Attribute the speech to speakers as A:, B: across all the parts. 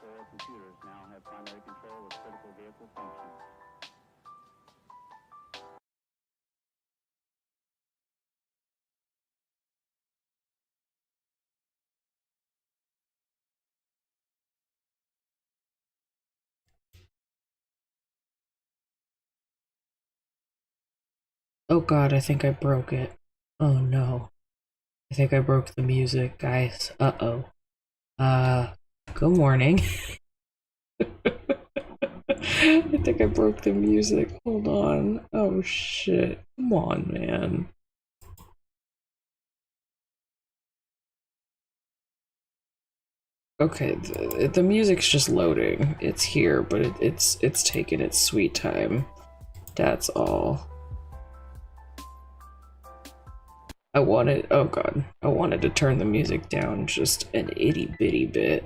A: or computers now have primary control of critical vehicle functions.
B: Oh god, I think I broke it. Oh no. I think I broke the music, guys. Uh-oh. Uh, Good morning. I think I broke the music. Hold on. Oh shit. Come on, man. Okay, the music's just loading. It's here, but it's taking its sweet time. That's all. Oh god. I wanted to turn the music down just an itty bitty bit.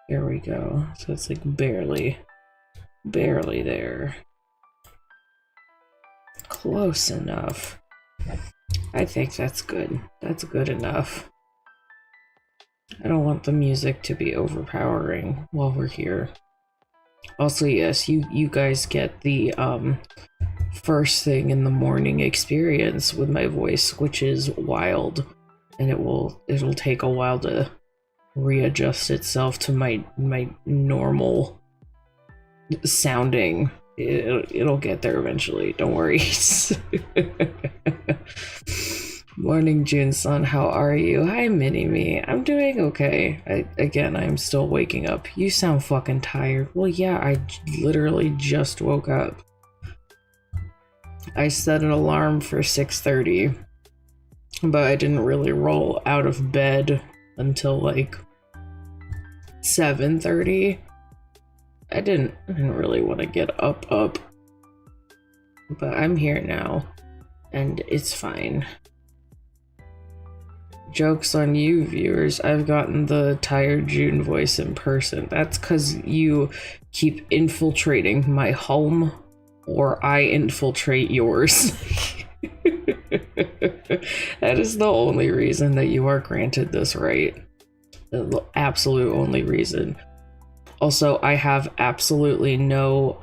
B: Here we go. So it's like barely there. Close enough. I think that's good. That's good enough. I don't want the music to be overpowering while we're here. Also, yes, you guys get the first thing in the morning experience with my voice, which is wild, and it'll take a while to readjust itself to my normal sounding. It'll get there eventually, don't worry. Morning, June-san, how are you? Hi, Mini-Me. I'm doing okay. I'm still waking up. You sound fucking tired. Well, yeah, I literally just woke up. I set an alarm for 6:30, but I didn't really roll out of bed until like 7:30. I didn't really want to get up, but I'm here now, and it's fine. Joke's on you, viewers. I've gotten the tired June voice in person. That's because you keep infiltrating my home, or I infiltrate yours. That is the only reason that you are granted this right. The absolute only reason. Also, I have absolutely no,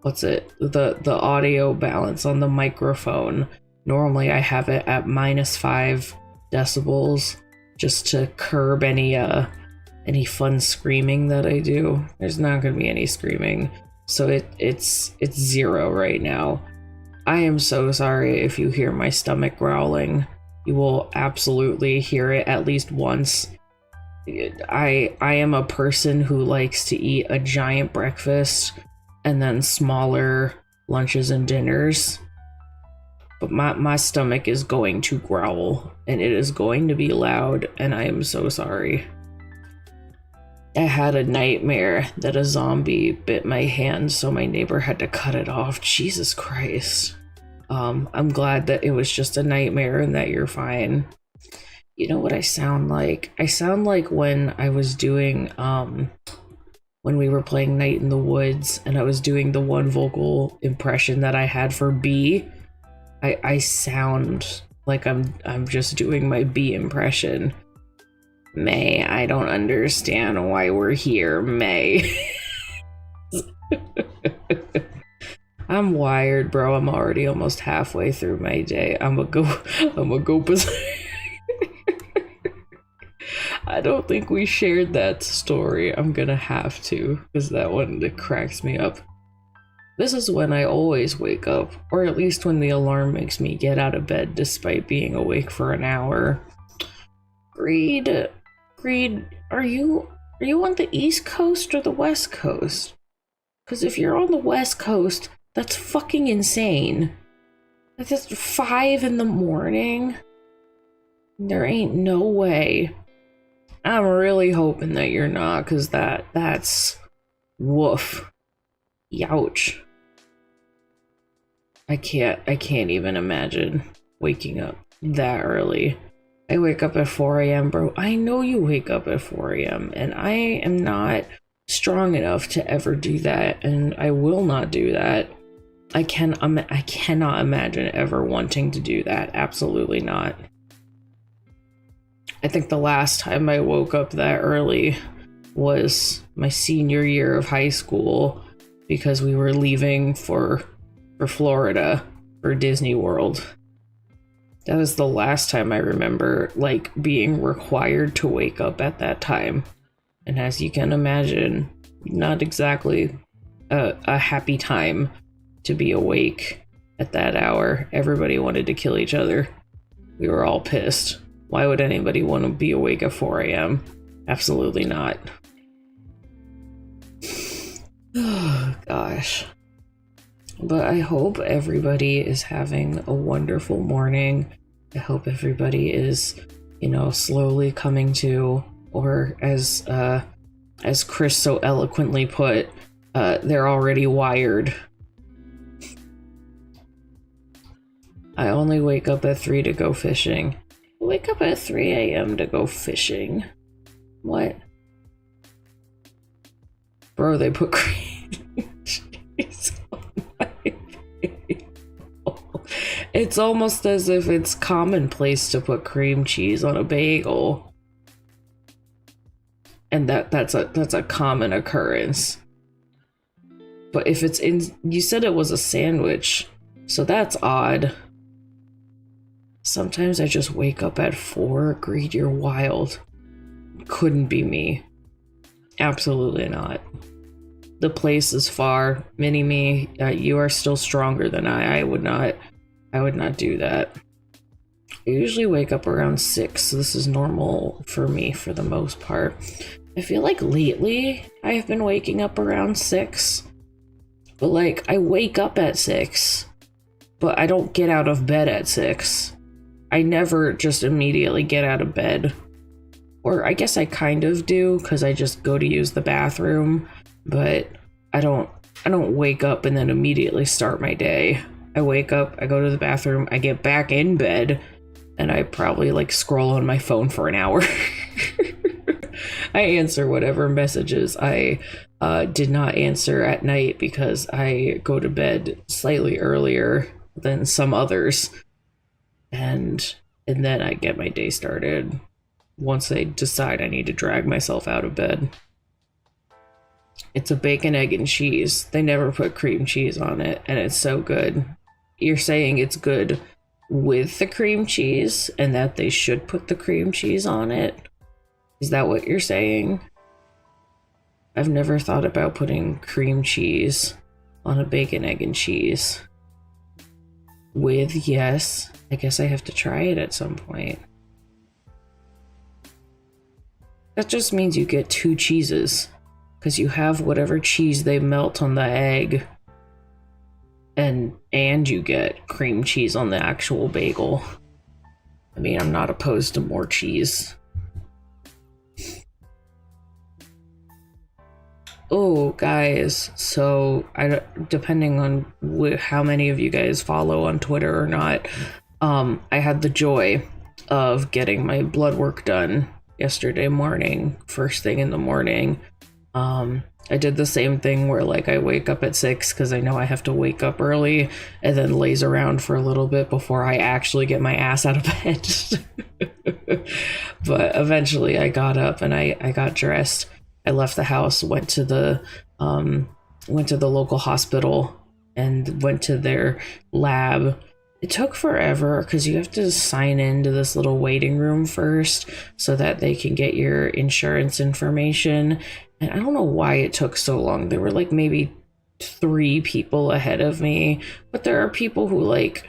B: the audio balance on the microphone. Normally I have it at -5 decibels just to curb any fun screaming that I do. There's not gonna be any screaming, so it's 0 right now. I am so sorry if you hear my stomach growling. You will absolutely hear it at least once. I am a person who likes to eat a giant breakfast and then smaller lunches and dinners. But my stomach is going to growl, and it is going to be loud, and I am so sorry. I had a nightmare that a zombie bit my hand, so my neighbor had to cut it off. Jesus Christ. I'm glad that it was just a nightmare and that you're fine. You know what I sound like? I sound like when I was doing, when we were playing Night in the Woods, and I was doing the one vocal impression that I had for B. I sound like I'm just doing my B impression. May, I don't understand why we're here, May. I'm wired, bro. I'm already almost halfway through my day. I'm gonna go I don't think we shared that story. I'm gonna have to, because that one that cracks me up. This is when I always wake up, or at least when the alarm makes me get out of bed despite being awake for an hour. Greed, are you on the East Coast or the West Coast? Because if you're on the West Coast, that's fucking insane. That's just 5 in the morning. There ain't no way. I'm really hoping that you're not, because that's woof. Youch. I can't even imagine waking up that early. I wake up at 4 a.m., bro. I know you wake up at 4 a.m., and I am not strong enough to ever do that, and I will not do that. I cannot imagine ever wanting to do that. Absolutely not. I think the last time I woke up that early was my senior year of high school because we were leaving for Florida for Disney World. That was the last time I remember like being required to wake up at that time. And as you can imagine, not exactly a happy time to be awake at that hour. Everybody wanted to kill each other. We were all pissed. Why would anybody want to be awake at 4 a.m.? Absolutely not. Oh, gosh. But I hope everybody is having a wonderful morning. I hope everybody is, slowly coming to, or as Chris so eloquently put, they're already wired. I only wake up at 3 to go fishing. I wake up at 3 a.m. to go fishing. What? Bro, they put cream cheese on my bagel. It's almost as if it's commonplace to put cream cheese on a bagel. And that's a common occurrence. But if it's in, you said it was a sandwich, so that's odd. Sometimes I just wake up at 4. Greed, you're wild. Couldn't be me. Absolutely not. The place is far. Mini-me, you are still stronger than I would not do that. I usually wake up around 6, so this is normal for me for the most part. I feel like lately I have been waking up around 6. But like, I wake up at 6, but I don't get out of bed at 6. I never just immediately get out of bed. Or I guess I kind of do, because I just go to use the bathroom, but I don't wake up and then immediately start my day. I wake up, I go to the bathroom, I get back in bed, and I probably like scroll on my phone for an hour. I answer whatever messages I did not answer at night because I go to bed slightly earlier than some others. And then I get my day started once I decide I need to drag myself out of bed. It's a bacon, egg, and cheese. They never put cream cheese on it, and it's so good. You're saying it's good with the cream cheese and that they should put the cream cheese on it? Is that what you're saying? I've never thought about putting cream cheese on a bacon, egg, and cheese. With, yes. I guess I have to try it at some point. That just means you get 2 cheeses. Because you have whatever cheese they melt on the egg. And you get cream cheese on the actual bagel. I mean, I'm not opposed to more cheese. Oh, guys, so depending on how many of you guys follow on Twitter or not, I had the joy of getting my blood work done yesterday morning, first thing in the morning. I did the same thing where like I wake up at 6 because I know I have to wake up early and then laze around for a little bit before I actually get my ass out of bed. But eventually I got up and I got dressed. I left the house, went to the local hospital and went to their lab. It took forever because you have to sign into this little waiting room first so that they can get your insurance information. And I don't know why it took so long. There were like maybe 3 people ahead of me, but there are people who like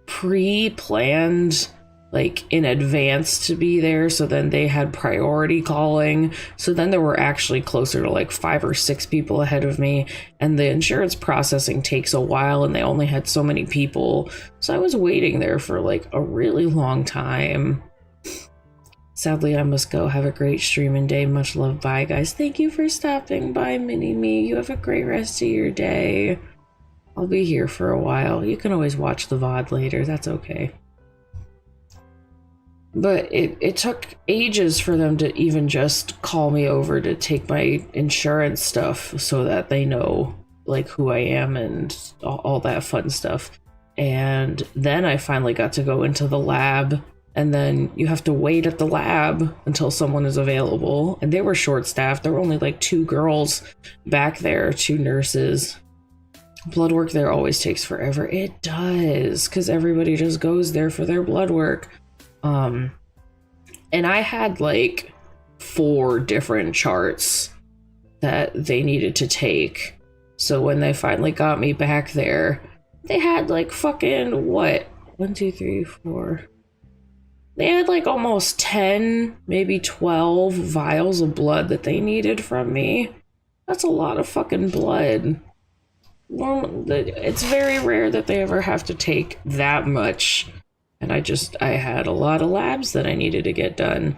B: pre-planned like in advance to be there, so then they had priority calling. So then there were actually closer to like 5 or 6 people ahead of me, and the insurance processing takes a while and they only had so many people, so I was waiting there for like a really long time. Sadly, I must go. Have a great stream and day. Much love. Bye, guys. Thank you for stopping by, Mini-Me. You have a great rest of your day. I'll be here for a while. You can always watch the VOD later. That's okay. But it took ages for them to even just call me over to take my insurance stuff so that they know like who I am and all that fun stuff. And then I finally got to go into the lab and then you have to wait at the lab until someone is available. And they were short staffed. There were only like 2 girls back there, 2 nurses. Blood work there always takes forever. It does, because everybody just goes there for their blood work. And I had like 4 different charts that they needed to take. So when they finally got me back there, they had like fucking what? 1, 2, 3, 4. They had like almost 10, maybe 12 vials of blood that they needed from me. That's a lot of fucking blood. Well, it's very rare that they ever have to take that much. And I had a lot of labs that I needed to get done.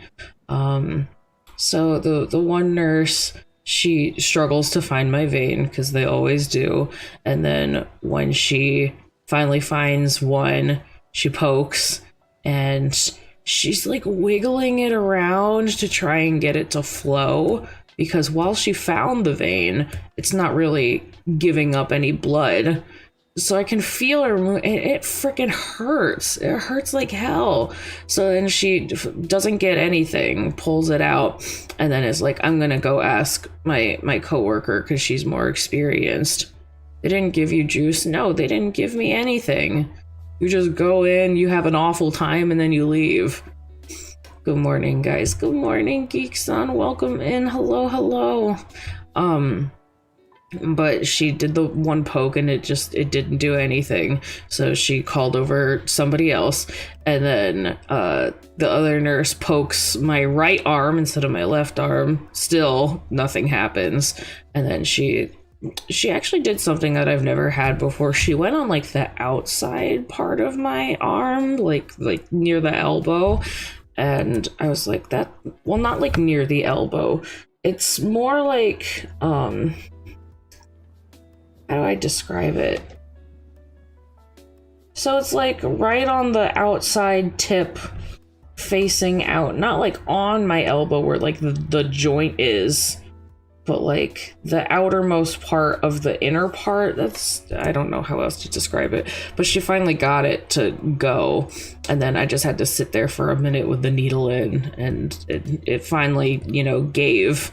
B: So the one nurse, she struggles to find my vein, because they always do. And then when she finally finds one, she pokes and she's like wiggling it around to try and get it to flow, because while she found the vein, it's not really giving up any blood. So I can feel her, it freaking hurts. It hurts like hell. So then she doesn't get anything, pulls it out, and then is like, I'm gonna go ask my coworker, because she's more experienced. They didn't give you juice? No, they didn't give me anything. You just go in, you have an awful time, and then you leave. Good morning, guys. Good morning, Geekson. Welcome in. Hello, hello. But she did the one poke and it didn't do anything. So she called over somebody else, and then the other nurse pokes my right arm instead of my left arm. Still nothing happens. And then she actually did something that I've never had before. She went on like the outside part of my arm, like near the elbow. And I was like, well, not like near the elbow. It's more like, how do I describe it? So it's like right on the outside tip facing out, not like on my elbow where like the joint is, but like the outermost part of the inner part. I don't know how else to describe it, but she finally got it to go. And then I just had to sit there for a minute with the needle in, and it finally, gave.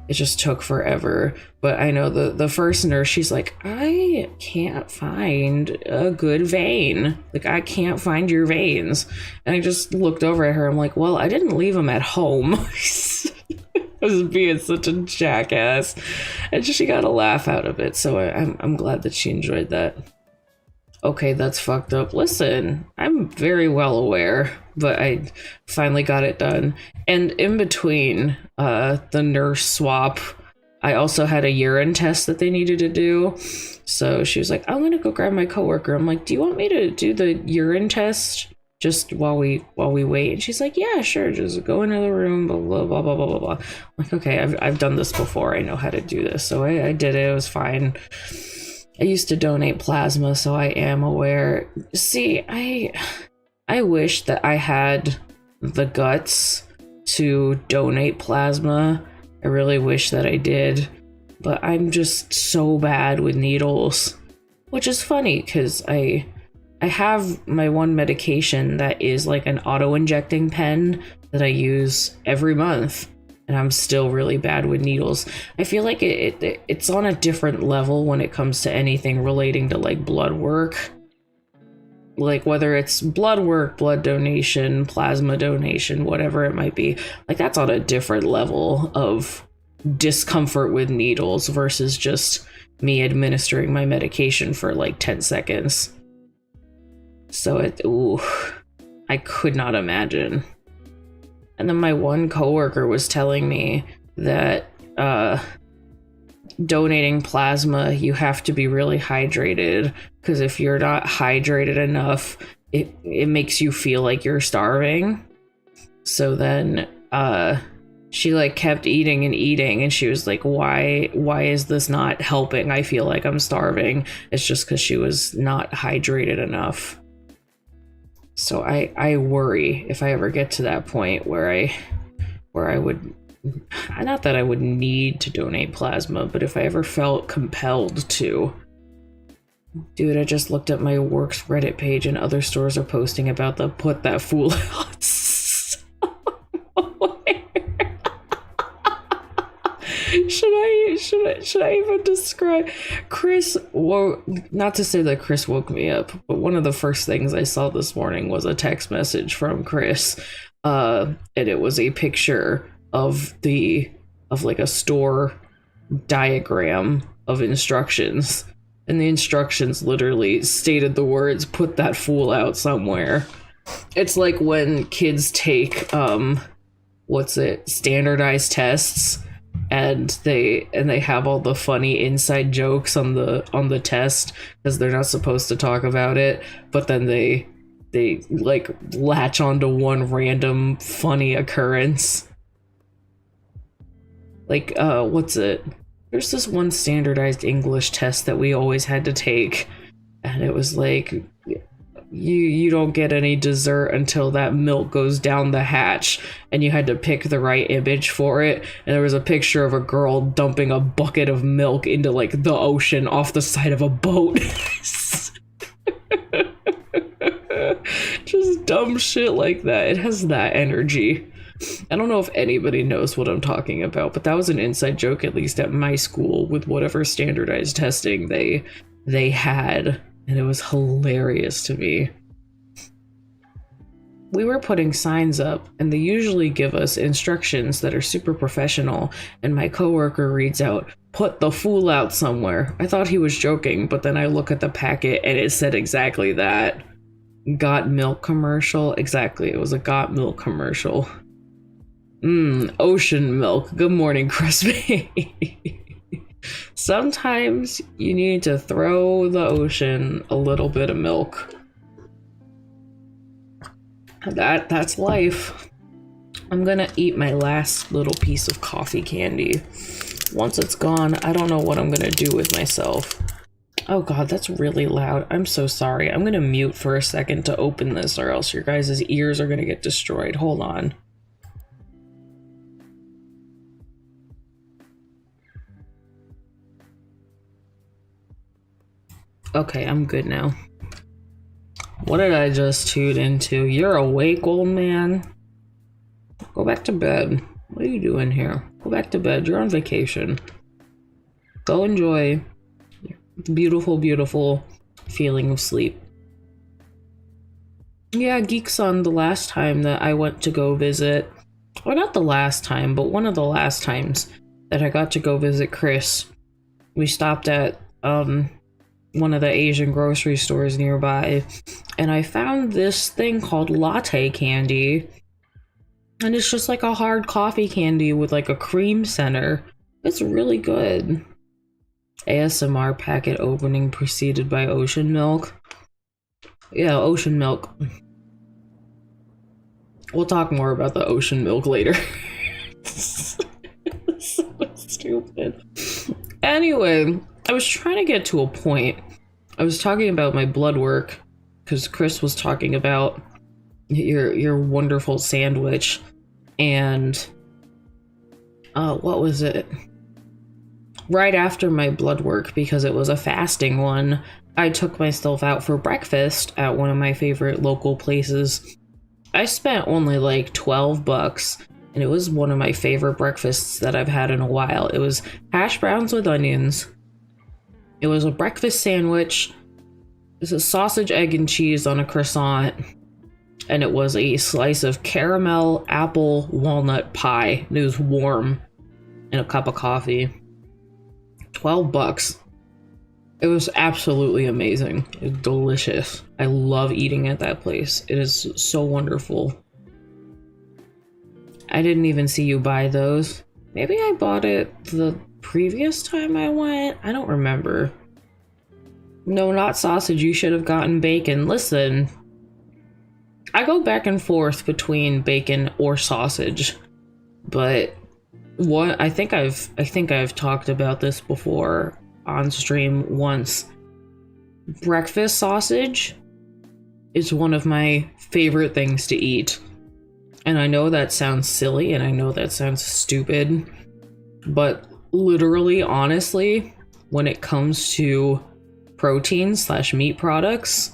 B: It just took forever. But I know the first nurse, she's like, I can't find a good vein. Like, I can't find your veins. And I just looked over at her. I'm like, well, I didn't leave them at home. I was being such a jackass. And she got a laugh out of it. So I'm glad that she enjoyed that. Okay, that's fucked up. Listen, I'm very well aware, but I finally got it done. And in between the nurse swap, I also had a urine test that they needed to do. So she was like, I'm gonna go grab my coworker. I'm like, do you want me to do the urine test just while we wait? And she's like, yeah, sure, just go into the room, blah, blah, blah, blah, blah, blah, blah. I'm like, okay, I've done this before. I know how to do this. So I did it. It was fine. I used to donate plasma, so I am aware. See, I wish that I had the guts to donate plasma. I really wish that I did, but I'm just so bad with needles, which is funny because I have my one medication that is like an auto-injecting pen that I use every month. And I'm still really bad with needles. I feel like it's on a different level when it comes to anything relating to like blood work. Like whether it's blood work, blood donation, plasma donation, whatever it might be. Like that's on a different level of discomfort with needles versus just me administering my medication for like 10 seconds. So I could not imagine. And then my one coworker was telling me that donating plasma, you have to be really hydrated, because if you're not hydrated enough, it makes you feel like you're starving. So then she like kept eating and eating, and she was like, why is this not helping? I feel like I'm starving. It's just because she was not hydrated enough. So I worry if I ever get to that point where I would, not that I would need to donate plasma, but if I ever felt compelled to, Dude, I just looked at my work's Reddit page and other stores are posting about the put that fool out. Should I even describe Chris? Well, not to say that Chris woke me up, but one of the first things I saw this morning was a text message from Chris, and it was a picture of like a store diagram of instructions, and the instructions literally stated the words "put that fool out somewhere." It's like when kids take standardized tests, and they have all the funny inside jokes on the test because they're not supposed to talk about it, but then they like latch onto one random funny occurrence. Like there's this one standardized English test that we always had to take, and it was like, you don't get any dessert until that milk goes down the hatch, and you had to pick the right image for it, and there was a picture of a girl dumping a bucket of milk into like the ocean off the side of a boat. Just dumb shit like that. It has that energy. I don't know if anybody knows what I'm talking about, but that was an inside joke, at least at my school, with whatever standardized testing they had, and it was hilarious to me. We were putting signs up, and they usually give us instructions that are super professional, and my coworker reads out, "Put the fool out somewhere." I thought he was joking, but then I look at the packet and it said exactly that. Got milk commercial? Exactly, it was a got milk commercial. Ocean milk. Good morning, Crispy. Sometimes you need to throw the ocean a little bit of milk. That's life. I'm gonna eat my last little piece of coffee candy. Once it's gone, I don't know what I'm gonna do with myself. Oh god, that's really loud. I'm so sorry. I'm gonna mute for a second to open this, or else your guys' ears are gonna get destroyed. Hold on. Okay, I'm good now. What did I just tune into? You're awake, old man? Go back to bed. What are you doing here? Go back to bed. You're on vacation. Go enjoy the beautiful, beautiful feeling of sleep. Yeah, Geeks on the last time that I went to go visit, or not the last time, but one of the last times that I got to go visit Chris, we stopped at one of the Asian grocery stores nearby, and I found this thing called latte candy, and it's just like a hard coffee candy with like a cream center. It's really good. ASMR packet opening preceded by ocean milk. Yeah, ocean milk. We'll talk more about the ocean milk later. So stupid. Anyway, I was trying to get to a point. I was talking about my blood work because Chris was talking about your wonderful sandwich, and what was it? Right after my blood work, because it was a fasting one, I took myself out for breakfast at one of my favorite local places. I spent only like $12, and it was one of my favorite breakfasts that I've had in a while. It was hash browns with onions. It was a breakfast sandwich. It was a sausage, egg, and cheese on a croissant. And it was a slice of caramel, apple, walnut pie. And it was warm. And a cup of coffee. $12. It was absolutely amazing. It was delicious. I love eating at that place. It is so wonderful. I didn't even see you buy those. Maybe I bought it the previous time I went? I don't remember. No, not sausage. You should have gotten bacon. Listen, I go back and forth between bacon or sausage, but what I think I've talked about this before on stream once. Breakfast sausage is one of my favorite things to eat. And I know that sounds silly and I know that sounds stupid, but literally, honestly, when it comes to protein slash meat products,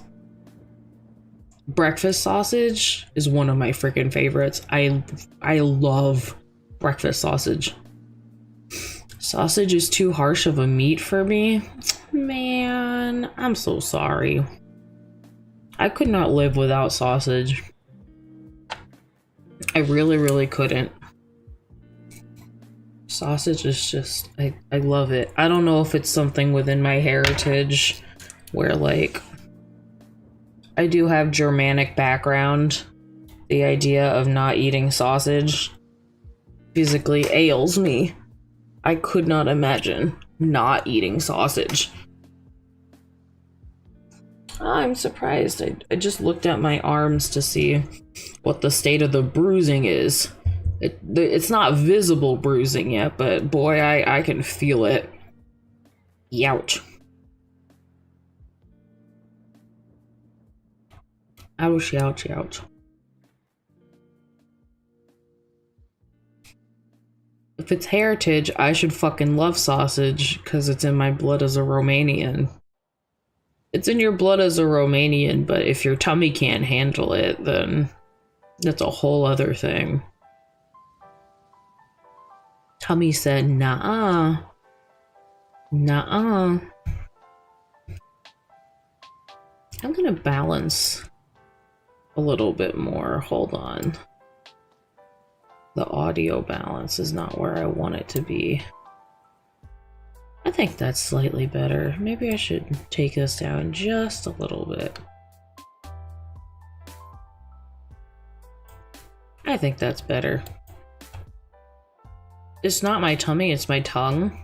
B: breakfast sausage is one of my freaking favorites. I love breakfast sausage. Sausage is too harsh of a meat for me. Man, I'm so sorry. I could not live without sausage. I really, really couldn't. Sausage is just, I love it. I don't know if it's something within my heritage where, like, I do have Germanic background. The idea of not eating sausage physically ails me. I could not imagine not eating sausage. I'm surprised. I just looked at my arms to see what the state of the bruising is. It's not visible bruising yet, but boy, I can feel it. Youch. Ouch, ouch, ouch. If it's heritage, I should fucking love sausage because it's in my blood as a Romanian. It's in your blood as a Romanian, but if your tummy can't handle it, then that's a whole other thing. Tummy said, nah-uh. Nah-uh. I'm gonna balance a little bit more. Hold on. The audio balance is not where I want it to be. I think that's slightly better. Maybe I should take this down just a little bit. I think that's better. It's not my tummy, it's my tongue.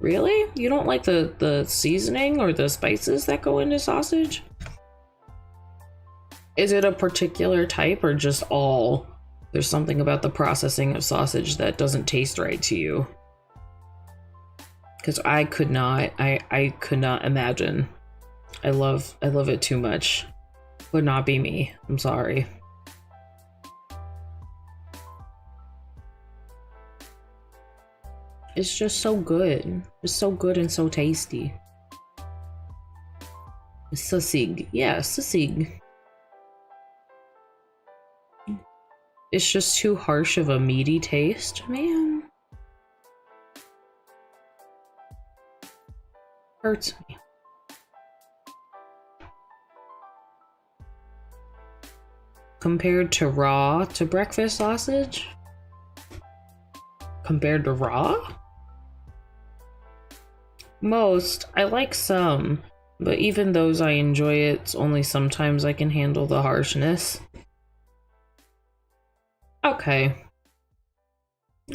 B: Really? You don't like the seasoning or the spices that go into sausage? Is it a particular type or just all? There's something about the processing of sausage that doesn't taste right to you. Because I could not imagine. I love it too much. Would not be me. I'm sorry. It's just so good. It's so good and so tasty. Sausage. Yeah, sausage. It's just too harsh of a meaty taste, man. Hurts me. Compared to raw to breakfast sausage? Compared to raw? Most. I like some, but even those I enjoy it. It's only sometimes I can handle the harshness. Okay.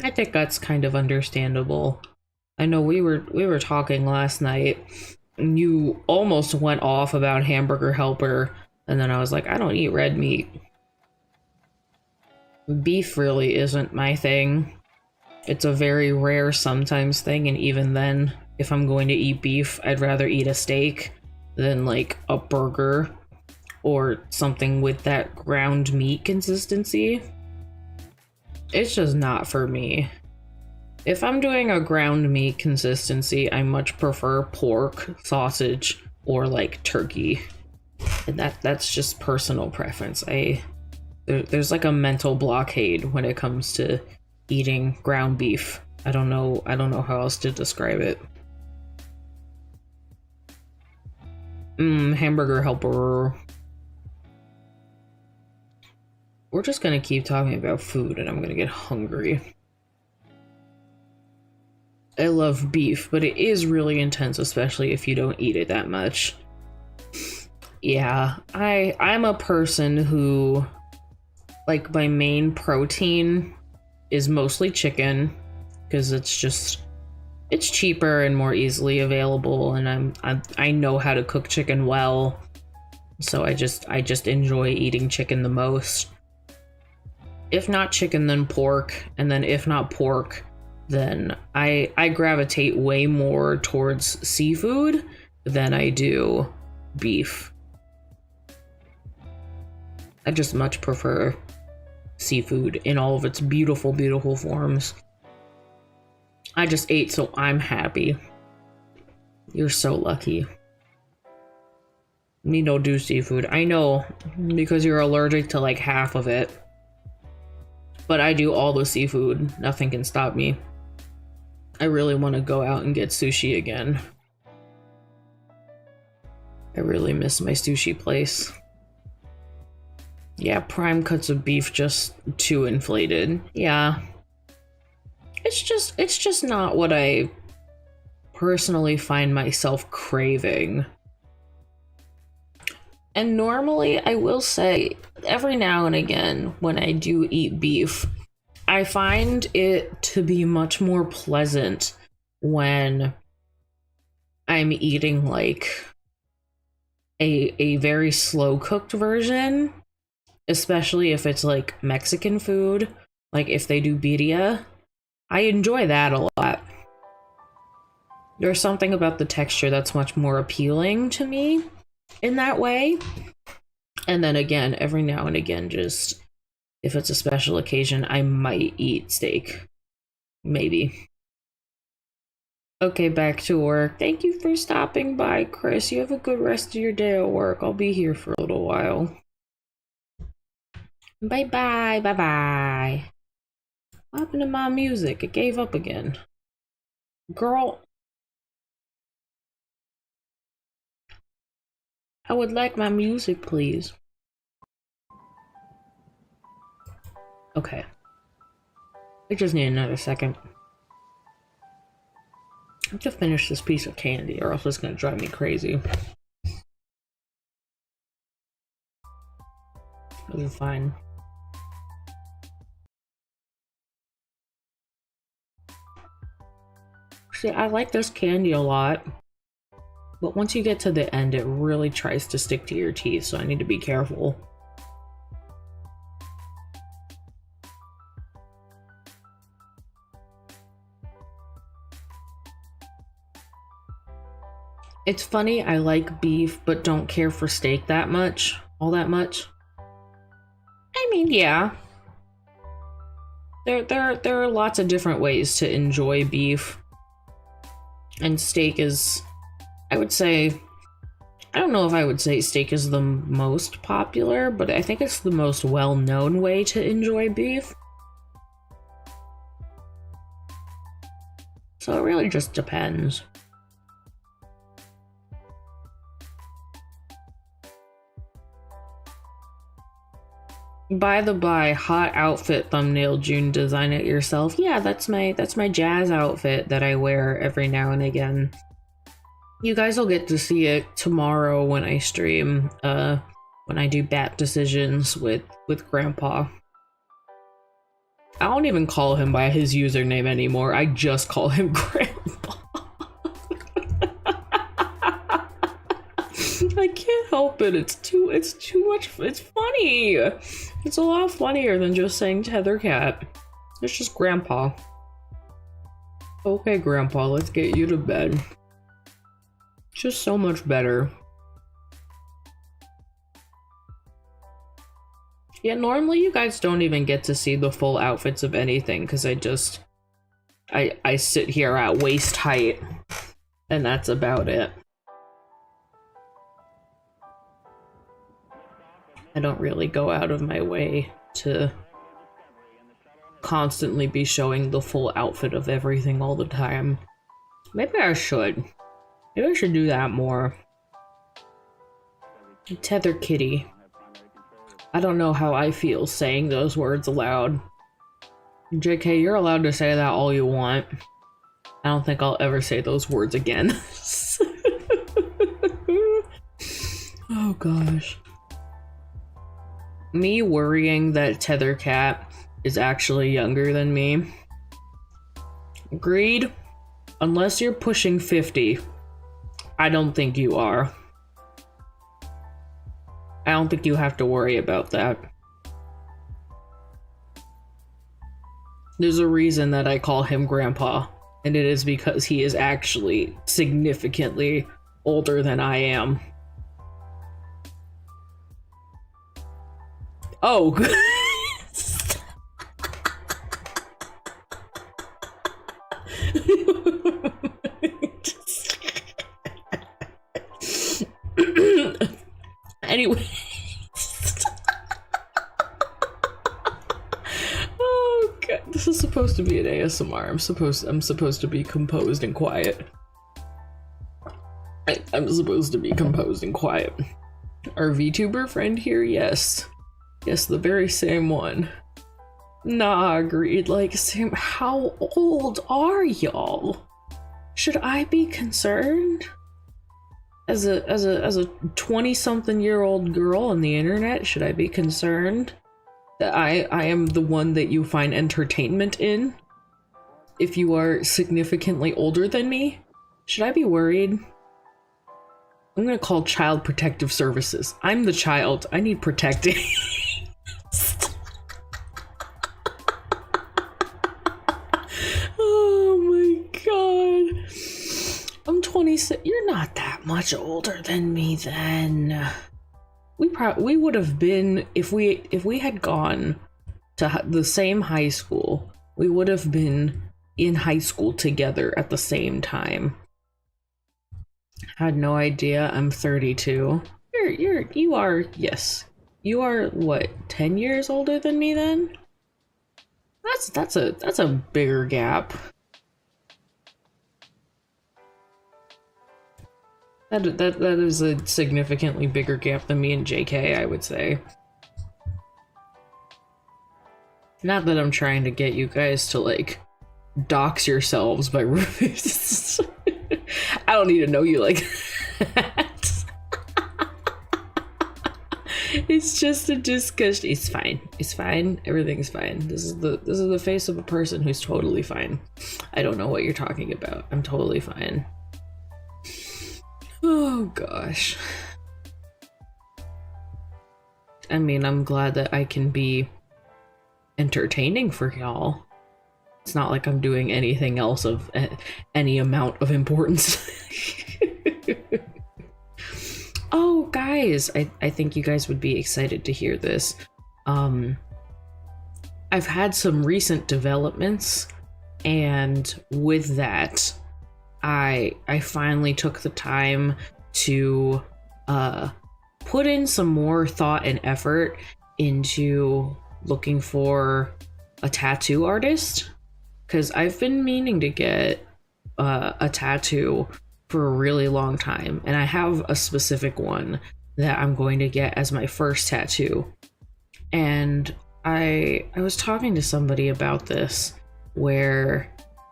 B: I think that's kind of understandable. I know we were talking last night and you almost went off about Hamburger Helper, and then I was like, I don't eat red meat. Beef really isn't my thing. It's a very rare sometimes thing, and even then, if I'm going to eat beef, I'd rather eat a steak than like a burger or something with that ground meat consistency. It's just not for me. If I'm doing a ground meat consistency, I much prefer pork, sausage, or like turkey. And that's just personal preference. There's like a mental blockade when it comes to eating ground beef. I don't know how else to describe it. Hamburger Helper. We're just gonna keep talking about food and I'm gonna get hungry. I love beef, but it is really intense, especially if you don't eat it that much. Yeah, I'm a person who, like, my main protein is mostly chicken because it's cheaper and more easily available, and I know how to cook chicken well, so I just enjoy eating chicken the most. If not chicken, then pork, and then if not pork, then I gravitate way more towards seafood than I do beef. I just much prefer seafood in all of its beautiful, beautiful forms. I just ate, so I'm happy. You're so lucky. Me no do seafood. I know, because you're allergic to like half of it. But I do all the seafood. Nothing can stop me. I really want to go out and get sushi again. I really miss my sushi place. Yeah, prime cuts of beef just too inflated. Yeah. It's just not what I personally find myself craving. And normally, I will say, every now and again, when I do eat beef, I find it to be much more pleasant when I'm eating like a very slow cooked version, especially if it's like Mexican food, like if they do birria. I enjoy that a lot. There's something about the texture that's much more appealing to me in that way. And then again, every now and again, just if it's a special occasion, I might eat steak. Maybe. Okay, back to work. Thank you for stopping by, Chris. You have a good rest of your day at work. I'll be here for a little while. Bye-bye, bye-bye. What happened to my music? It gave up again. Girl. I would like my music, please. Okay. I just need another second. I have to finish this piece of candy or else it's gonna drive me crazy. It'll be fine. See, I like this candy a lot. But once you get to the end, it really tries to stick to your teeth, so I need to be careful. It's funny, I like beef, but don't care for steak that much. All that much. I mean, yeah. There are lots of different ways to enjoy beef. And steak is... I would say, I don't know if I would say steak is the most popular, but I think it's the most well-known way to enjoy beef. So it really just depends. By the by, hot outfit thumbnail, June, design it yourself. Yeah, that's my jazz outfit that I wear every now and again. You guys will get to see it tomorrow when I stream, when I do bat decisions with Grandpa. I don't even call him by his username anymore. I just call him Grandpa. I can't help it. It's too much. It's funny. It's a lot funnier than just saying Tethercat. It's just Grandpa. Okay, Grandpa, let's get you to bed. Just so much better. Yeah, normally you guys don't even get to see the full outfits of anything because I sit here at waist height and that's about it. I don't really go out of my way to constantly be showing the full outfit of everything all the time. Maybe I should. Maybe I should do that more. Tether kitty. I don't know how I feel saying those words aloud. JK, you're allowed to say that all you want. I don't think I'll ever say those words again. Oh gosh. Me worrying that Tethercat is actually younger than me. Agreed. Unless you're pushing 50. I don't think you are. I don't think you have to worry about that. There's a reason that I call him Grandpa, and it is because he is actually significantly older than I am. Oh. Anyway. Oh god, this is supposed to be an ASMR. I'm supposed to be composed and quiet. I'm supposed to be composed and quiet. Our VTuber friend here, yes. Yes, the very same one. Nah, agreed. Like, Sam, how old are y'all? Should I be concerned? As a 20-something-year-old girl on the internet, should I be concerned that I am the one that you find entertainment in? If you are significantly older than me, should I be worried? I'm gonna call Child Protective Services. I'm the child. I need protecting. Oh my god. I'm 26. You're not that much older than me then. We would have been, if we had gone to the same high school, we would have been in high school together at the same time. Had no idea. I'm 32. You are, yes. You are what, 10 years older than me then? That's a bigger gap. That is a significantly bigger gap than me and JK, I would say. Not that I'm trying to get you guys to, like, dox yourselves by reviews. I don't need to know you like that. It's just a discussion. It's fine. It's fine. Everything's fine. This is the face of a person who's totally fine. I don't know what you're talking about. I'm totally fine. Oh gosh. I mean, I'm glad that I can be entertaining for y'all. It's not like I'm doing anything else of any amount of importance. Oh, guys, I think you guys would be excited to hear this. I've had some recent developments, and with that, I finally took the time to put in some more thought and effort into looking for a tattoo artist. Because I've been meaning to get a tattoo for a really long time, and I have a specific one that I'm going to get as my first tattoo. And I was talking to somebody about this, where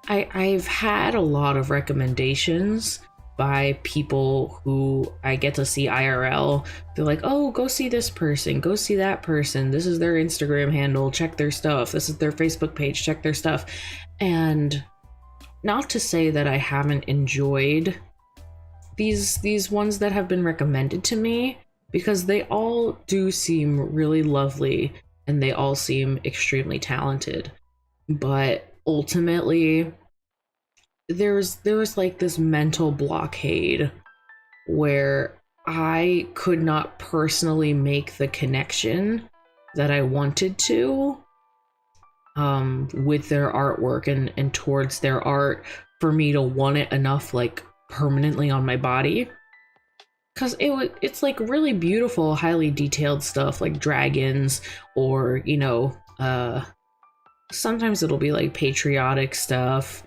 B: I've had a lot of recommendations by people who I get to see IRL. They're like, oh, go see this person, go see that person, this is their Instagram handle, check their stuff, this is their Facebook page, check their stuff. And not to say that I haven't enjoyed these ones that have been recommended to me, because they all do seem really lovely and they all seem extremely talented. But ultimately, there was like this mental blockade where I could not personally make the connection that I wanted to with their artwork and towards their art for me to want it enough, like, permanently on my body. Because it's like really beautiful, highly detailed stuff like dragons, or, you know, sometimes it'll be like patriotic stuff,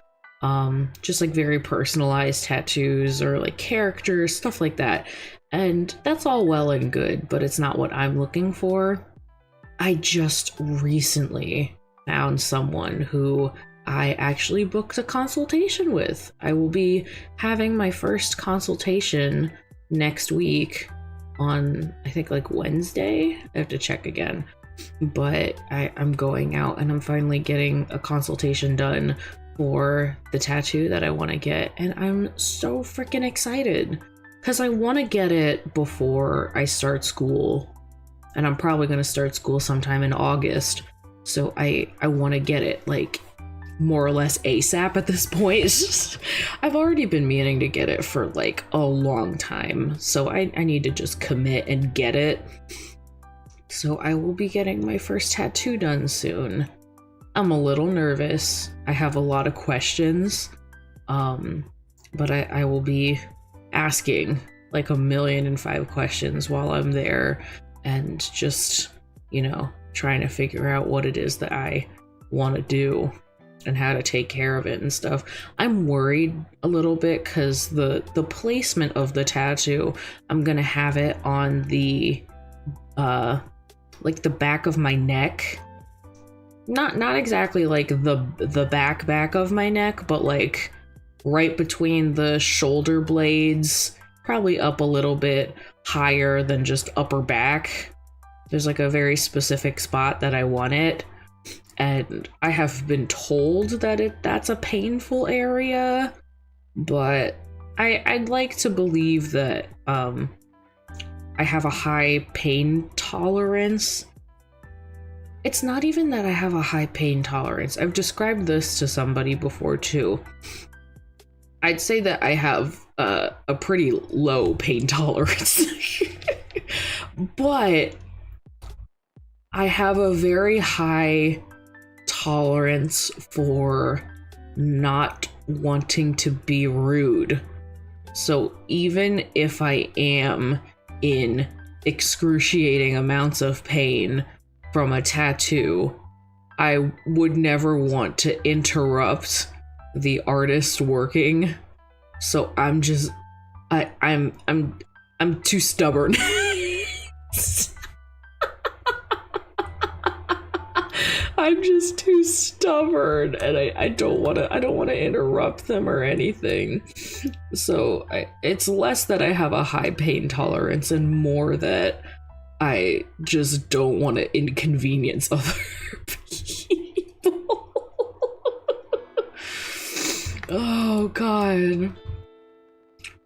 B: just like very personalized tattoos or like characters, stuff like that. And that's all well and good, but it's not what I'm looking for. I just recently found someone who I actually booked a consultation with. I will be having my first consultation next week on, I think, like Wednesday. I have to check again. But I'm going out and I'm finally getting a consultation done for the tattoo that I want to get. And I'm so freaking excited because I want to get it before I start school. And I'm probably going to start school sometime in August. So I want to get it, like, more or less ASAP at this point. I've already been meaning to get it for like a long time, so I need to just commit and get it. So I will be getting my first tattoo done soon. I'm a little nervous. I have a lot of questions, but I will be asking like 1,000,005 questions while I'm there, and just, you know, trying to figure out what it is that I want to do and how to take care of it and stuff. I'm worried a little bit because the placement of the tattoo, I'm gonna have it on the like the back of my neck. Not exactly like the back of my neck, but like right between the shoulder blades, probably up a little bit higher than just upper back. There's like a very specific spot that I want it, and I have been told that that's a painful area, but I'd like to believe that I have a high pain tolerance. It's not even that I have a high pain tolerance. I've described this to somebody before too. I'd say that I have a pretty low pain tolerance. But I have a very high tolerance for not wanting to be rude. So even if I am in excruciating amounts of pain from a tattoo, I would never want to interrupt the artist working. So I'm too stubborn. I'm just too stubborn, and I don't want to interrupt them or anything. So it's less that I have a high pain tolerance and more that I just don't want to inconvenience other people. Oh God.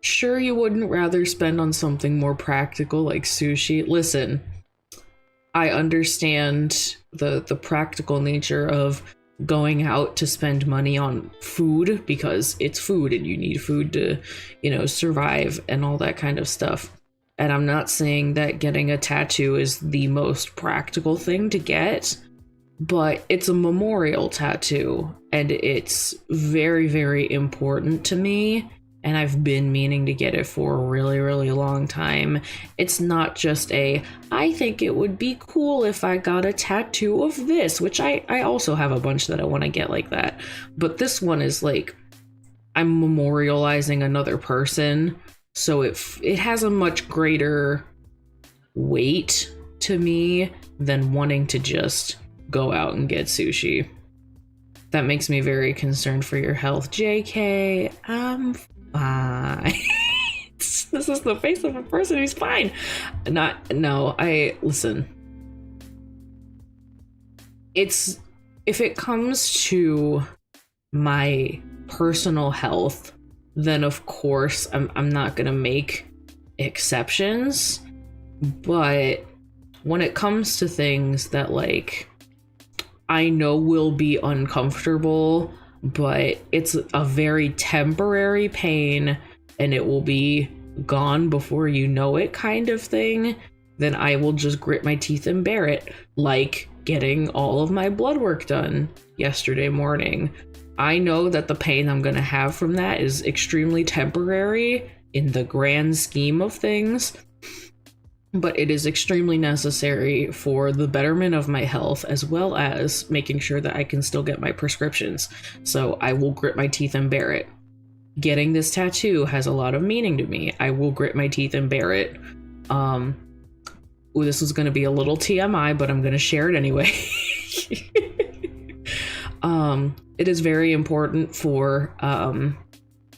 B: Sure, you wouldn't rather spend on something more practical like sushi? Listen, I understand the practical nature of going out to spend money on food because it's food and you need food to, you know, survive and all that kind of stuff. And I'm not saying that getting a tattoo is the most practical thing to get, but it's a memorial tattoo and it's very, very important to me. And I've been meaning to get it for a really, really long time. It's not just I think it would be cool if I got a tattoo of this, which I also have a bunch that I want to get like that. But this one is like, I'm memorializing another person. So it has a much greater weight to me than wanting to just go out and get sushi. That makes me very concerned for your health. JK, I'm fine. This is the face of a person who's fine. Listen. If it comes to my personal health, then of course I'm not gonna make exceptions. But when it comes to things that like I know will be uncomfortable, but it's a very temporary pain and it will be gone before you know it kind of thing, then I will just grit my teeth and bear it, like getting all of my blood work done yesterday morning. I know that the pain I'm gonna have from that is extremely temporary in the grand scheme of things, but it is extremely necessary for the betterment of my health, as well as making sure that I can still get my prescriptions. So I will grit my teeth and bear it. Getting this tattoo has a lot of meaning to me. I will grit my teeth and bear it. This is going to be a little TMI, but I'm going to share it anyway. It is very important for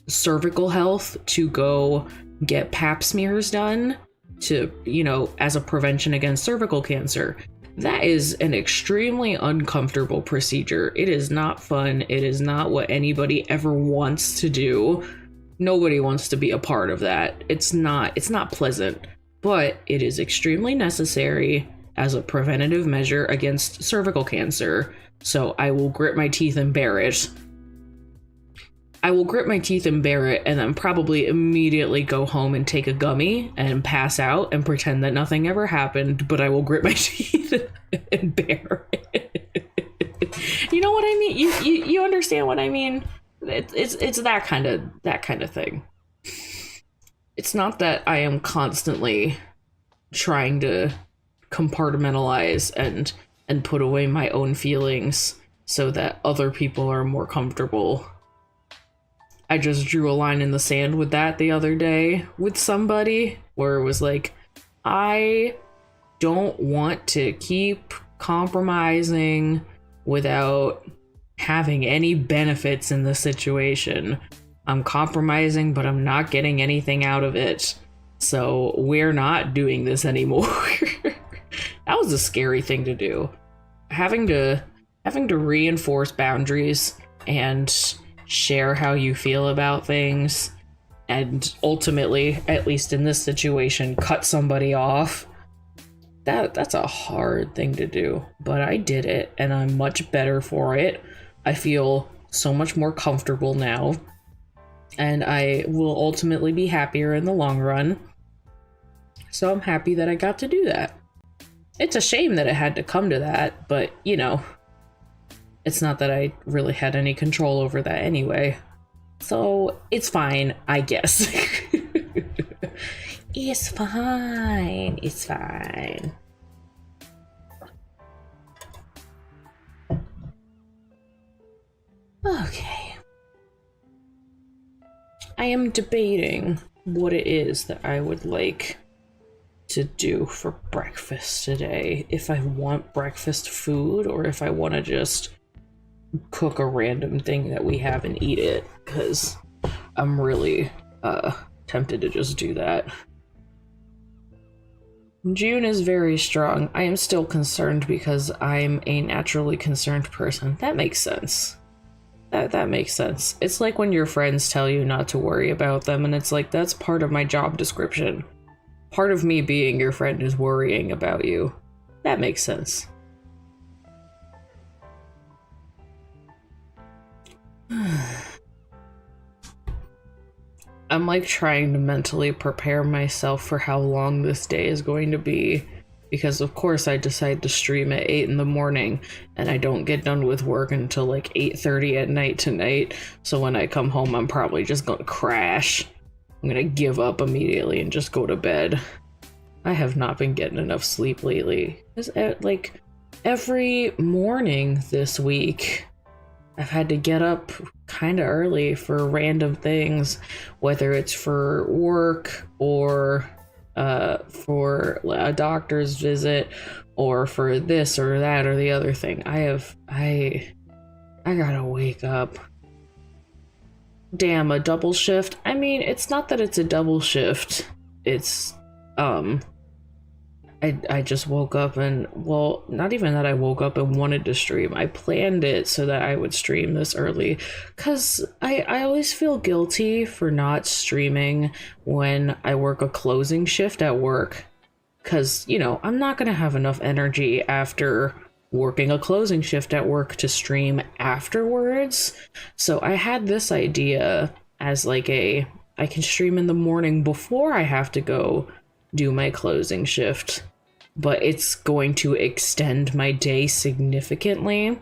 B: cervical health to go get pap smears done to, you know, as a prevention against cervical cancer. That is an extremely uncomfortable procedure. It is not fun. It is not what anybody ever wants to do. Nobody wants to be a part of that. It's not pleasant, but it is extremely necessary as a preventative measure against cervical cancer. So I will grit my teeth and bear it. I will grit my teeth and bear it, and then probably immediately go home and take a gummy and pass out and pretend that nothing ever happened, but I will grit my teeth and bear it. You know what I mean? You understand what I mean? It's that kind of thing. it's not that I am constantly trying to compartmentalize and put away my own feelings so that other people are more comfortable. I just drew a line in the sand with that the other day with somebody where it was like, I don't want to keep compromising without having any benefits in the situation. I'm compromising, but I'm not getting anything out of it. So we're not doing this anymore. That was a scary thing to do. Having to reinforce boundaries and share how you feel about things, and ultimately, at least in this situation, cut somebody off. That's a hard thing to do, but I did it and I'm much better for it. I feel so much more comfortable now, and I will ultimately be happier in the long run. So I'm happy that I got to do that. It's a shame that it had to come to that, but you know, it's not that I really had any control over that anyway. So it's fine, I guess. It's fine. It's fine. Okay. I am debating what it is that I would like to do for breakfast today. If I want breakfast food or if I want to just cook a random thing that we have and eat it, because I'm really tempted to just do that. June is very strong. I am still concerned because I'm a naturally concerned person. That makes sense. That makes sense. It's like when your friends tell you not to worry about them, and it's like, that's part of my job description. Part of me being your friend is worrying about you. That makes sense. I'm like trying to mentally prepare myself for how long this day is going to be, because of course I decide to stream at 8 in the morning and I don't get done with work until like 8:30 at night tonight. So when I come home, I'm probably just gonna crash. I'm gonna give up immediately and just go to bed. I have not been getting enough sleep lately. Like every morning this week, I've had to get up kind of early for random things, whether it's for work or for a doctor's visit or for this or that or the other thing. I gotta wake up. Damn, a double shift? I mean, it's not that it's a double shift. It's, I just woke up and, well, not even that I woke up and wanted to stream. I planned it so that I would stream this early, because I always feel guilty for not streaming when I work a closing shift at work. Because, you know, I'm not going to have enough energy after working a closing shift at work to stream afterwards. So I had this idea as like I can stream in the morning before I have to go do my closing shift, but it's going to extend my day significantly.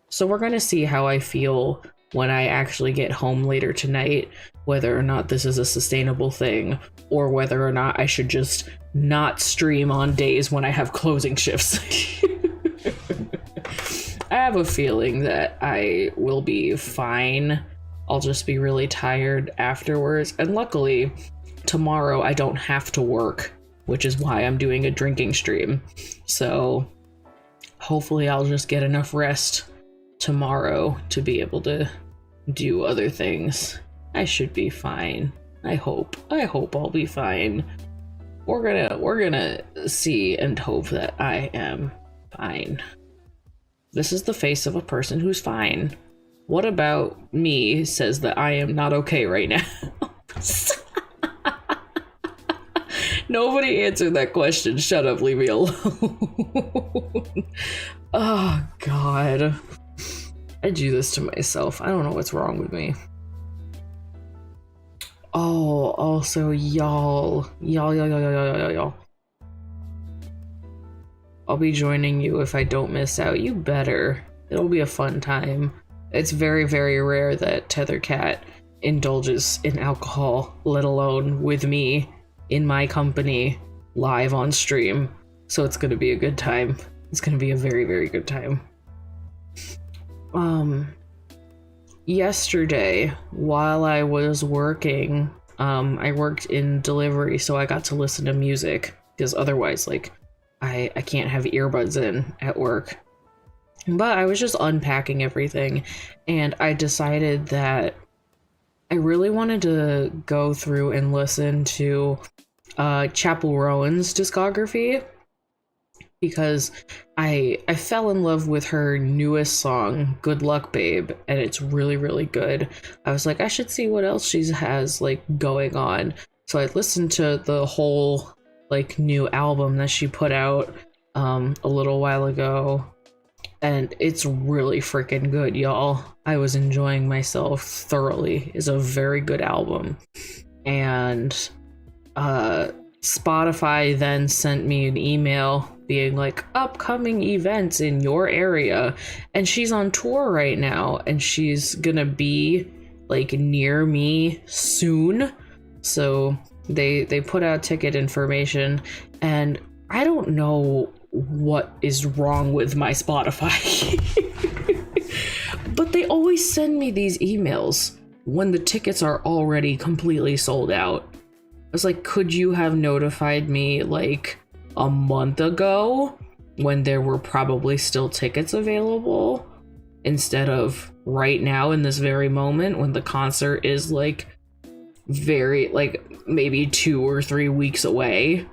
B: So we're going to see how I feel when I actually get home later tonight, whether or not this is a sustainable thing, or whether or not I should just not stream on days when I have closing shifts. I have a feeling that I will be fine. I'll just be really tired afterwards. And luckily, tomorrow I don't have to work, which is why I'm doing a drinking stream. So hopefully I'll just get enough rest tomorrow to be able to do other things. I should be fine. I hope I'll be fine. We're gonna see and hope that I am fine. This is the face of a person who's fine. What about me says that I am not okay right now? Nobody answered that question. Shut up, leave me alone. Oh, God. I do this to myself. I don't know what's wrong with me. Oh, also, y'all. I'll be joining you if I don't miss out. You better. It'll be a fun time. It's very, very rare that Tethercat indulges in alcohol, let alone with me in my company live on stream. So it's gonna be a good time. It's gonna be a very, very good time. Yesterday, while I was working, I worked in delivery, so I got to listen to music, because otherwise, like, I can't have earbuds in at work. But I was just unpacking everything, and I decided that I really wanted to go through and listen to Chapel Rowan's discography, because I fell in love with her newest song, Good Luck Babe, and it's really, really good. I was like, I should see what else she has, like, going on. So I listened to the whole, like, new album that she put out a little while ago, and it's really freaking good, y'all. I was enjoying myself thoroughly. It's a very good album. And Spotify then sent me an email being like, upcoming events in your area, and she's on tour right now, and she's gonna be like near me soon. So they put out ticket information, and I don't know what is wrong with my Spotify. But they always send me these emails when the tickets are already completely sold out. I was like, could you have notified me like a month ago when there were probably still tickets available, instead of right now in this very moment when the concert is like very, like, maybe 2 or 3 weeks away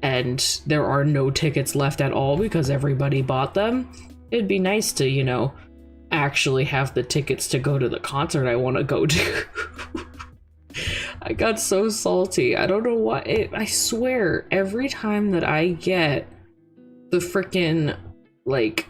B: and there are no tickets left at all because everybody bought them? It'd be nice to, you know, actually have the tickets to go to the concert I want to go to. I got so salty. I don't know what I swear, every time that I get the freaking, like,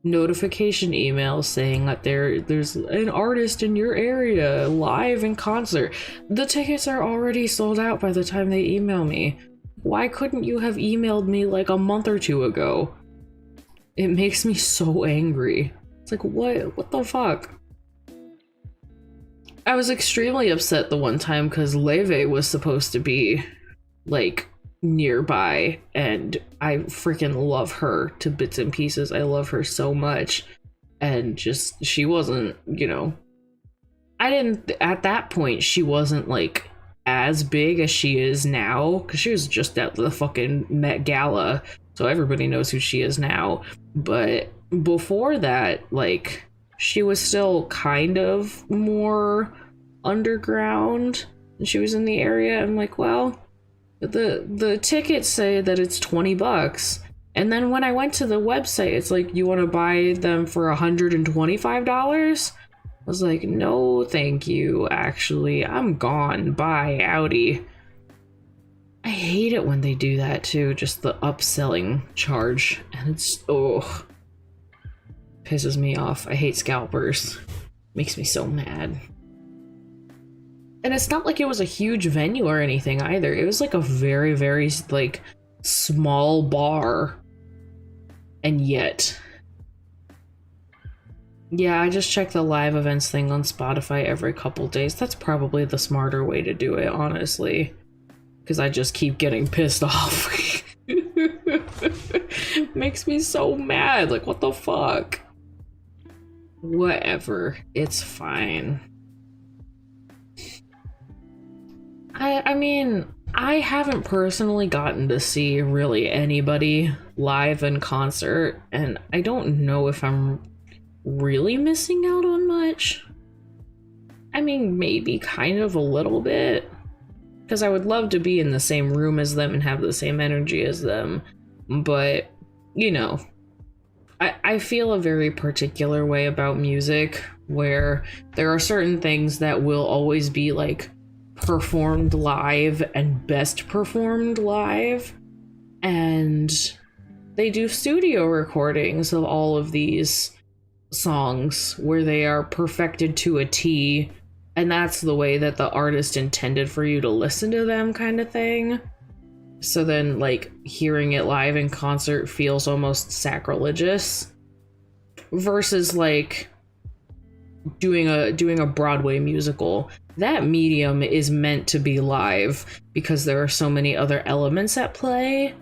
B: notification email saying that there's an artist in your area live in concert, the tickets are already sold out by the time they email me. Why couldn't you have emailed me like a month or two ago? It makes me so angry. It's like, what the fuck? I was extremely upset the one time because Leve was supposed to be, like, nearby, and I freaking love her to bits and pieces. I love her so much, and just, she wasn't, you know, at that point, she wasn't, like, as big as she is now, because she was just at the fucking Met Gala, so everybody knows who she is now. But before that, like, she was still kind of more underground, and she was in the area. I'm like, well, the tickets say that it's $20, and then when I went to the website, it's like, you want to buy them for $125? I was like, no thank you, actually, I'm gone, bye, outie. I hate it when they do that too, just the upselling charge, and it's, oh, pisses me off. I hate scalpers. Makes me so mad. And it's not like it was a huge venue or anything either. It was like a very, very, like, small bar. And yet, yeah, I just check the live events thing on Spotify every couple days. That's probably the smarter way to do it, honestly. Because I just keep getting pissed off. Makes me so mad. Like, what the fuck? Whatever. It's fine. I mean, I haven't personally gotten to see really anybody live in concert, and I don't know if I'm really missing out on much. I mean, maybe kind of a little bit, because I would love to be in the same room as them and have the same energy as them, but, you know, I feel a very particular way about music, where there are certain things that will always be, like, performed live and best performed live, and they do studio recordings of all of these songs where they are perfected to a T, and that's the way that the artist intended for you to listen to them, kind of thing. So then, like, hearing it live in concert feels almost sacrilegious, versus, like, doing a Broadway musical. that medium is meant to be live because there are so many other elements at play,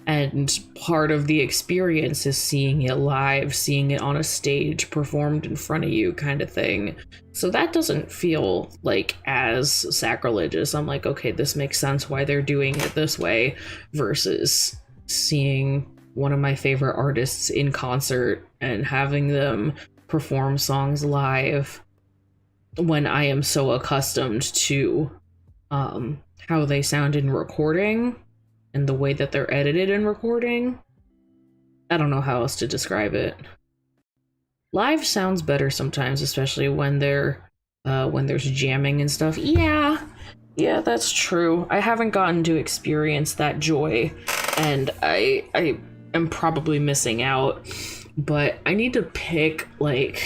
B: and part of the experience is seeing it live, seeing it on a stage performed in front of you kind of thing. So that doesn't feel like as sacrilegious. I'm like, okay, this makes sense why they're doing it this way, versus seeing one of my favorite artists in concert and having them perform songs live when I am so accustomed to how they sound in recording and the way that they're edited in recording. I don't know how else to describe it. Live sounds better sometimes, especially when there's jamming and stuff. Yeah, that's true. I haven't gotten to experience that joy, and I am probably missing out. But I need to pick, like,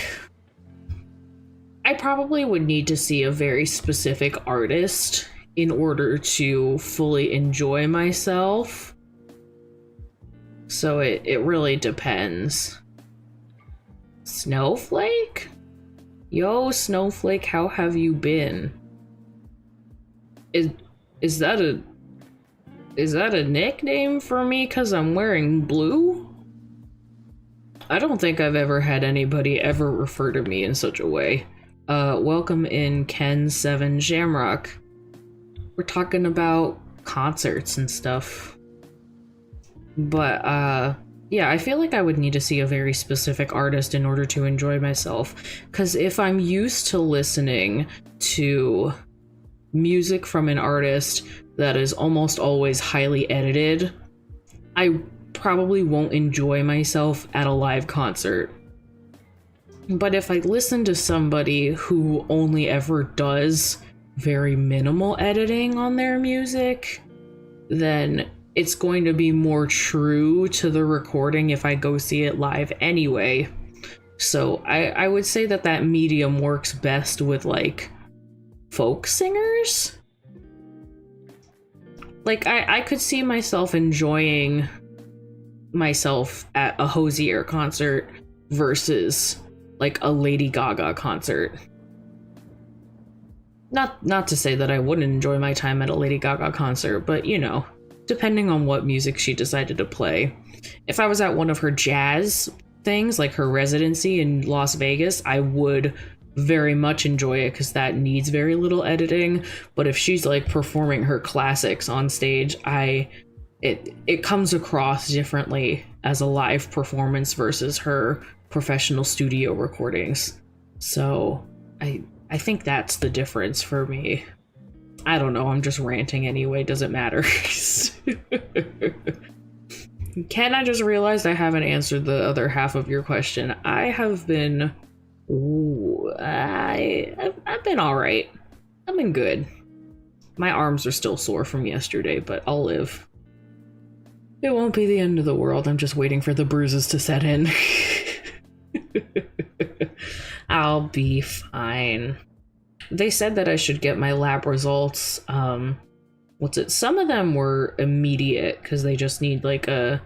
B: I probably would need to see a very specific artist in order to fully enjoy myself. So it really depends. Snowflake? Yo, Snowflake, how have you been? Is that a nickname for me because I'm wearing blue? I don't think I've ever had anybody ever refer to me in such a way. Welcome in Ken7 Shamrock. We're talking about concerts and stuff. But, yeah, I feel like I would need to see a very specific artist in order to enjoy myself. Because if I'm used to listening to music from an artist that is almost always highly edited, I probably won't enjoy myself at a live concert. But if I listen to somebody who only ever does very minimal editing on their music, then it's going to be more true to the recording if I go see it live anyway. So I would say that medium works best with, like, folk singers. Like, I could see myself enjoying myself at a Hosier concert versus, like, a Lady Gaga concert. Not to say that I wouldn't enjoy my time at a Lady Gaga concert, but, you know, depending on what music she decided to play. If I was at one of her jazz things, like her residency in Las Vegas, I would very much enjoy it because that needs very little editing. But if she's, like, performing her classics on stage, it comes across differently as a live performance versus her professional studio recordings. So I think that's the difference for me. I don't know, I'm just ranting anyway, doesn't matter. Ken, I just realized I haven't answered the other half of your question. I have been... I've been alright. I've been good. My arms are still sore from yesterday, but I'll live. It won't be the end of the world, I'm just waiting for the bruises to set in. I'll be fine. They said that I should get my lab results. Some of them were immediate because they just need, like, like,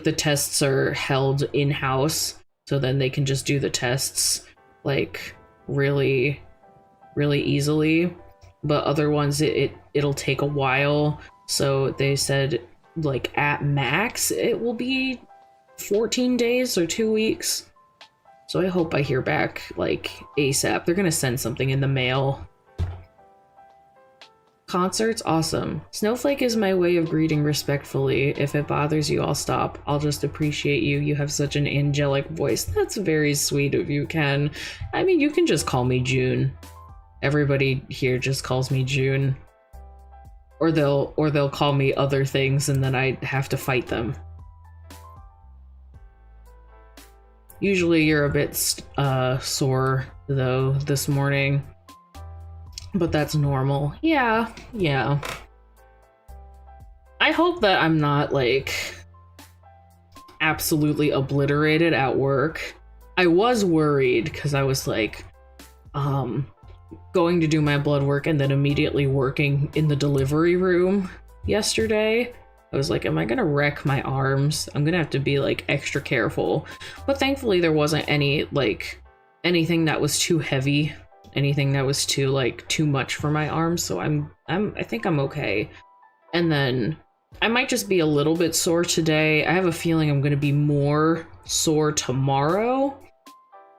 B: the tests are held in-house, so then they can just do the tests, like, really, really easily. But other ones, it'll take a while. So they said, like, at max, it will be 14 days or 2 weeks. So I hope I hear back, like, ASAP. They're gonna send something in the mail. Concerts, awesome. Snowflake is my way of greeting respectfully. If it bothers you, I'll stop. I'll just appreciate you. You have such an angelic voice. That's very sweet of you, Ken. I mean, you can just call me June. Everybody here just calls me June. Or they'll call me other things and then I have to fight them. Usually you're a bit sore, though, this morning. But that's normal. Yeah. I hope that I'm not, like, absolutely obliterated at work. I was worried, because I was, like, going to do my blood work and then immediately working in the delivery room yesterday. I was like, am I gonna wreck my arms? I'm gonna have to be, like, extra careful. But thankfully there wasn't anything that was too heavy anything that was too much for my arms, so I think I'm okay. And then I might just be a little bit sore today. I have a feeling I'm going to be more sore tomorrow.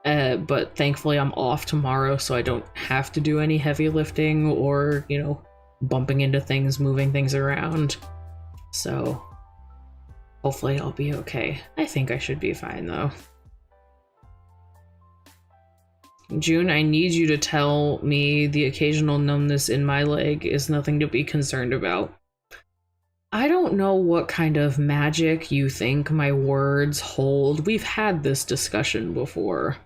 B: But thankfully I'm off tomorrow, so I don't have to do any heavy lifting or, you know, bumping into things, moving things around. So hopefully I'll be okay. I think I should be fine though. June, I need you to tell me the occasional numbness in my leg is nothing to be concerned about. I don't know what kind of magic you think my words hold. We've had this discussion before,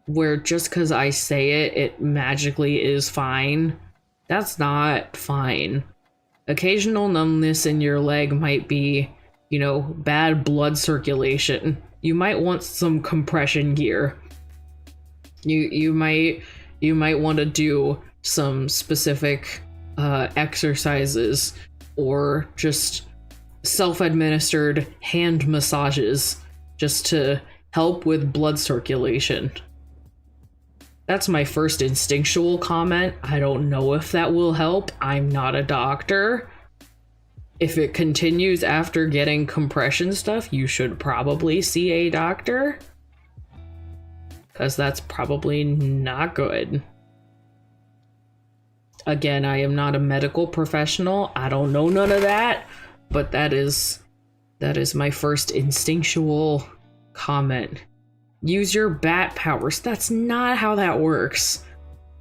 B: where just because I say it, it magically is fine. That's not fine. Occasional numbness in your leg might be, you know, bad blood circulation. You might want some compression gear. You might want to do some specific exercises or just self-administered hand massages just to help with blood circulation. That's my first instinctual comment. I don't know if that will help. I'm not a doctor. If it continues after getting compression stuff, you should probably see a doctor, because that's probably not good. Again, I am not a medical professional. I don't know none of that, but that is my first instinctual comment. Use your bat powers. That's not how that works.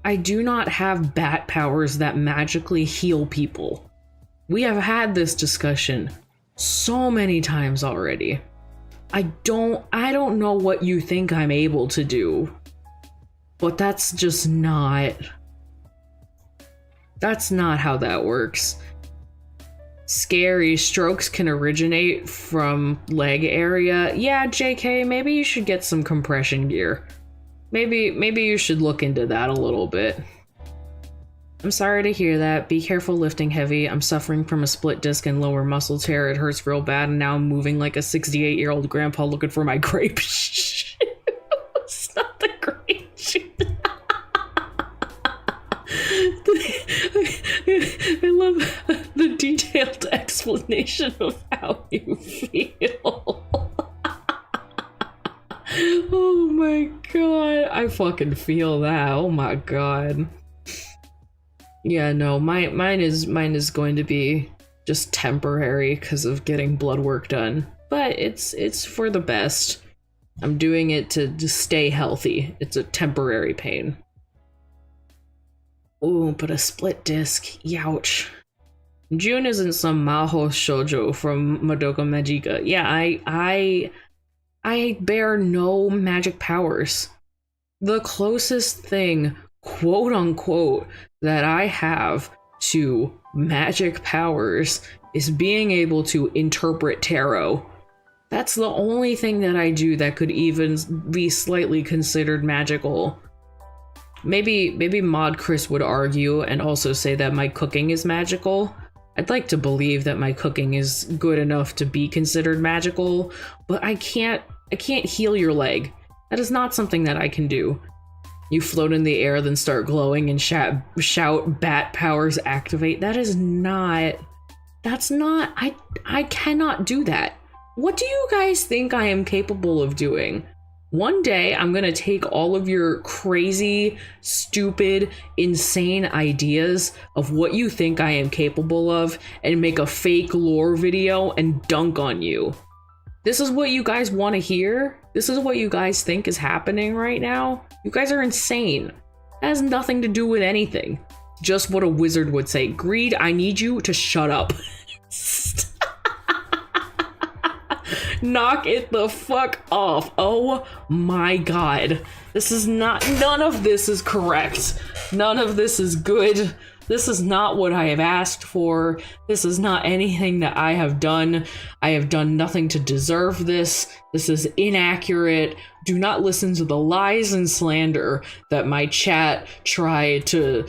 B: I do not have bat powers that magically heal people. We have had this discussion so many times already. I don't know what you think I'm able to do, but that's not how that works. Scary. Strokes can originate from leg area. Yeah, JK, maybe you should get some compression gear. Maybe you should look into that a little bit. I'm sorry to hear that. Be careful lifting heavy. I'm suffering from a split disc and lower muscle tear. It hurts real bad, and now I'm moving like a 68-year-old grandpa looking for my grape shoes. It's not the grape shoes. I love the detailed explanation of how you feel. Oh my god, I fucking feel that. Oh my god. Yeah, no, mine is going to be just temporary because of getting blood work done, but it's for the best. I'm doing it to just stay healthy. It's a temporary pain. Ooh, but a split disc, youch. June isn't some Maho shoujo from Madoka Magica. Yeah, I bear no magic powers. The closest thing, quote unquote, that I have to magic powers is being able to interpret tarot. That's the only thing that I do that could even be slightly considered magical. Maybe Mod Chris would argue and also say that my cooking is magical. I'd like to believe that my cooking is good enough to be considered magical, but I can't heal your leg. That is not something that I can do. You float in the air, then start glowing and shout bat powers activate. That's not, I cannot do that. What do you guys think I am capable of doing? One day, I'm gonna take all of your crazy, stupid, insane ideas of what you think I am capable of and make a fake lore video and dunk on you. This is what you guys want to hear? This is what you guys think is happening right now? You guys are insane. That has nothing to do with anything. Just what a wizard would say. Greed, I need you to shut up. Knock it the fuck off. Oh my god. This is not, none of this is correct. None of this is good. This is not what I have asked for. This is not anything that I have done. I have done nothing to deserve this. This is inaccurate. Do not listen to the lies and slander that my chat try to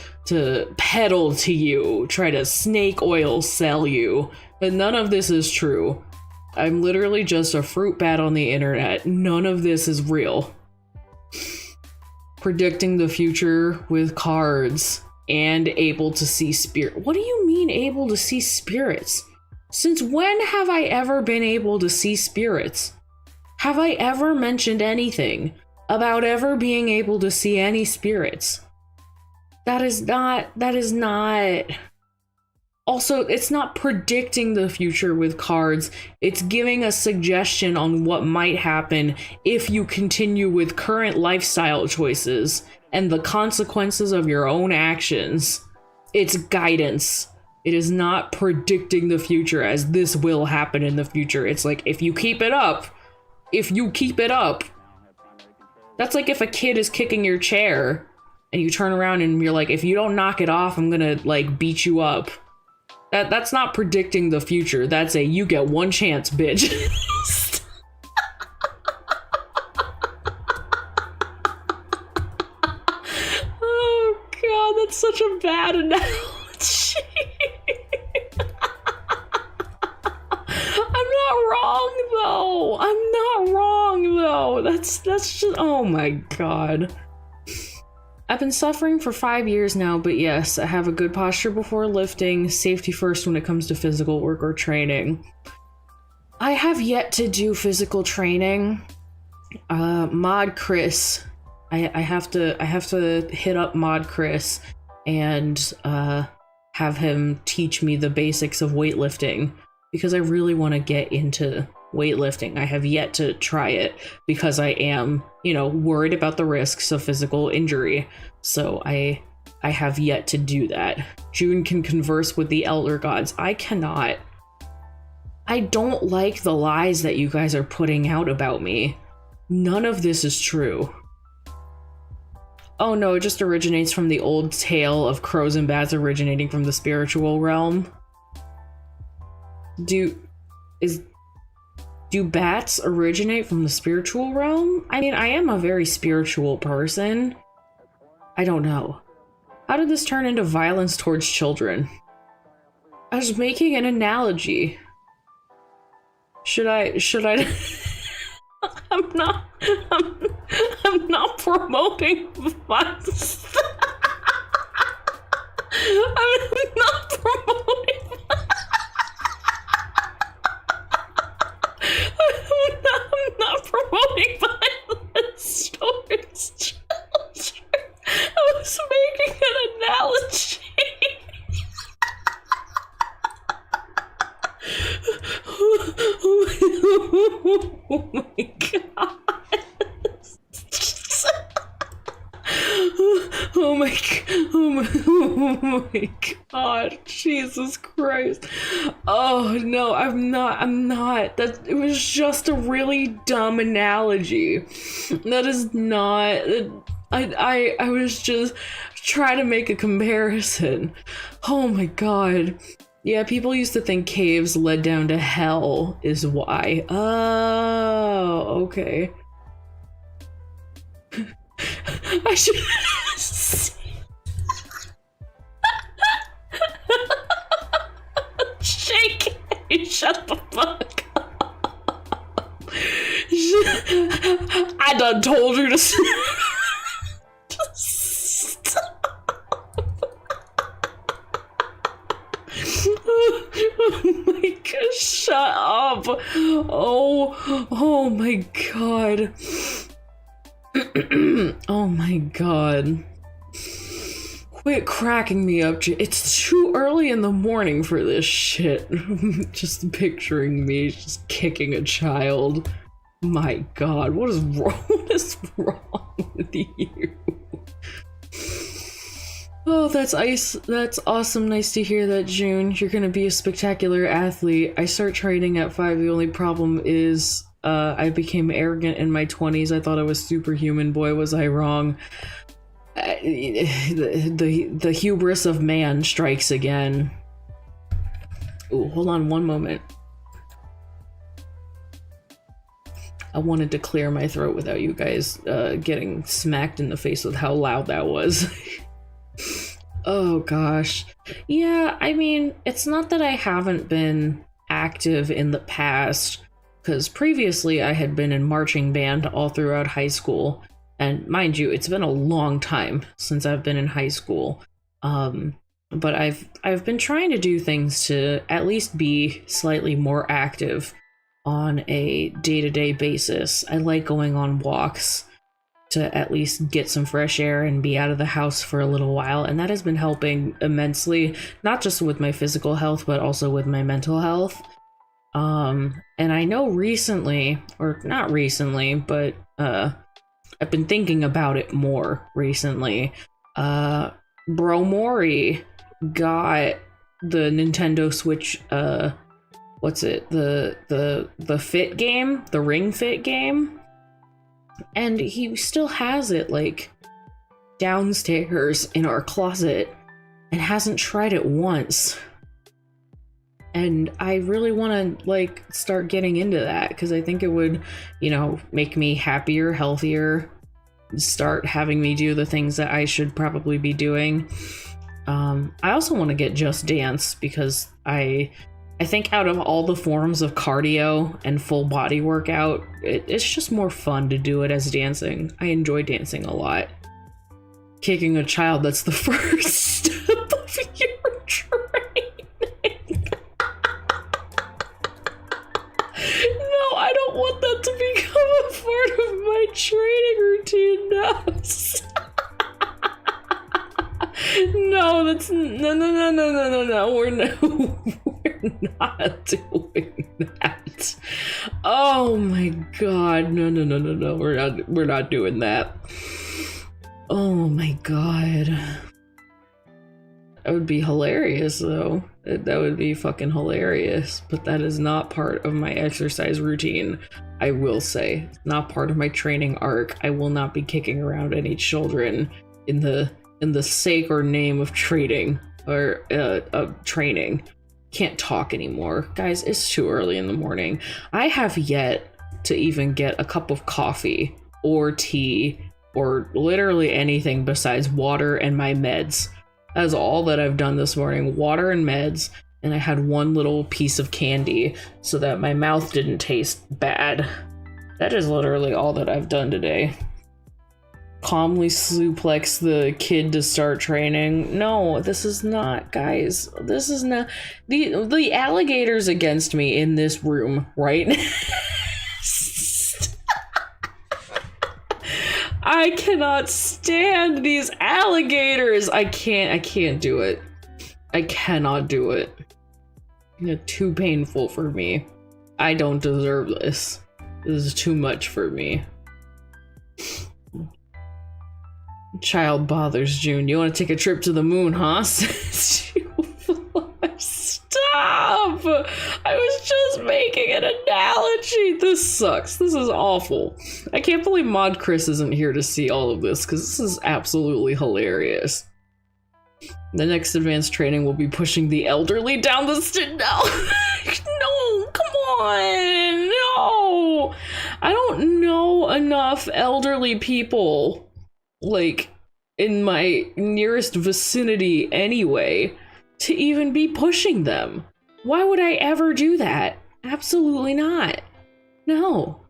B: peddle to you, try to snake oil sell you. But none of this is true. I'm literally just a fruit bat on the internet. None of this is real. predicting the future with cards and able to see spirit. What do you mean able to see spirits? Since when have I ever been able to see spirits? Have I ever mentioned anything about ever being able to see any spirits? That is not. Also, it's not predicting the future with cards. It's giving a suggestion on what might happen if you continue with current lifestyle choices and the consequences of your own actions. It's guidance. It is not predicting the future as this will happen in the future. It's like, if you keep it up, that's like if a kid is kicking your chair and you turn around and you're like, if you don't knock it off, I'm gonna like beat you up. That's not predicting the future. That's a you get one chance, bitch. Oh god, that's such a bad analogy. I'm not wrong though. That's just, oh my god. I've been suffering for 5 years now, but yes, I have a good posture before lifting, safety first when it comes to physical work or training. I have yet to do physical training. Mod Chris. I have to hit up Mod Chris and have him teach me the basics of weightlifting because I really want to get into weightlifting. I have yet to try it because I am, worried about the risks of physical injury. So I have yet to do that. June can converse with the elder gods. I cannot. I don't like the lies that you guys are putting out about me. None of this is true. Oh no, it just originates from the old tale of crows and bats originating from the spiritual realm. Do bats originate from the spiritual realm? I mean, I am a very spiritual person. I don't know. How did this turn into violence towards children? I was making an analogy. Should I I'm not promoting violence. I'm not promoting I'm not promoting violence towards children. I was making an analogy. Oh my god. Oh my god, Jesus Christ. Oh no, I'm not. It was just a really dumb analogy. That is not, I was just trying to make a comparison. Oh my god. Yeah, people used to think caves led down to hell is why. Oh, okay. I should shake. Shut the fuck up. I done told you to stop. Oh my god, shut up. Oh my god. Oh my god. Quit cracking me up. It's too early in the morning for this shit. Just picturing me just kicking a child. My god, what is wrong? What is wrong with you? Oh, that's awesome. Nice to hear that, June. You're gonna be a spectacular athlete. I start training at 5. The only problem is I became arrogant in my 20s. I thought I was superhuman. Boy, was I wrong. The hubris of man strikes again. Ooh, hold on one moment. I wanted to clear my throat without you guys getting smacked in the face with how loud that was. Oh gosh. Yeah, I mean, it's not that I haven't been active in the past, because previously I had been in marching band all throughout high school, And mind you, it's been a long time since I've been in high school. But I've been trying to do things to at least be slightly more active on a day-to-day basis. I like going on walks to at least get some fresh air and be out of the house for a little while, and that has been helping immensely, not just with my physical health but also with my mental health. And I know recently, or not recently, but I've been thinking about it more recently. Koumori got the Nintendo Switch, what's it, the Fit game, the Ring Fit game, and he still has it like downstairs in our closet and hasn't tried it once. And I really want to like start getting into that because I think it would, you know, make me happier, healthier, start having me do the things that I should probably be doing. I also want to get Just Dance because I think out of all the forms of cardio and full body workout, it's just more fun to do it as dancing. I enjoy dancing a lot. Kicking a child, that's the first step of your training. No, I don't want that to become a part of my training routine now. No, that's no. We're not doing that. Oh my god, no. We're not doing that. Oh my god. That would be hilarious though. That would be fucking hilarious. But that is not part of my exercise routine. I will say, it's not part of my training arc. I will not be kicking around any children in the sake or name of trading or of training. Can't talk anymore. Guys, it's too early in the morning. I have yet to even get a cup of coffee or tea or literally anything besides water and my meds. That's all that I've done this morning. Water and meds, and I had one little piece of candy so that my mouth didn't taste bad. That is literally all that I've done today. Calmly suplex the kid to start training. No, this is not, guys. This is not the alligators against me in this room, right? I cannot stand these alligators. I can't do it. I cannot do it. It's too painful for me. I don't deserve this. This is too much for me. Child bothers June. You want to take a trip to the moon, huh? Stop! I was just making an analogy. This sucks. This is awful. I can't believe Mod Chris isn't here to see all of this because this is absolutely hilarious. The next advanced training will be pushing the elderly down the stairs. No, no, come on, no. I don't know enough elderly people like in my nearest vicinity anyway to even be pushing them. Why would I ever do that? Absolutely not. No.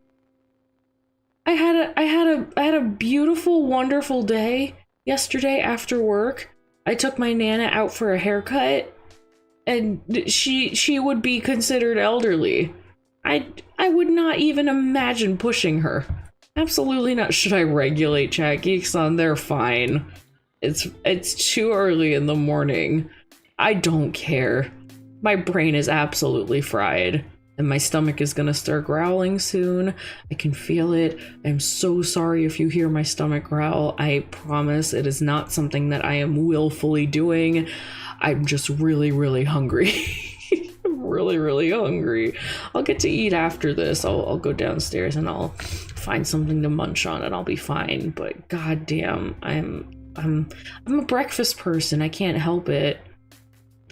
B: I had a beautiful, wonderful day yesterday after work. I took my Nana out for a haircut and she would be considered elderly. I would not even imagine pushing her. Absolutely not. Should I regulate Chat Geeks on? They're fine. It's too early in the morning. I don't care. My brain is absolutely fried, and my stomach is gonna start growling soon. I can feel it. I'm so sorry if you hear my stomach growl. I promise it is not something that I am willfully doing. I'm just really, really hungry. I'm really, really hungry. I'll get to eat after this. I'll go downstairs and I'll find something to munch on and I'll be fine. But goddamn, I'm a breakfast person. I can't help it.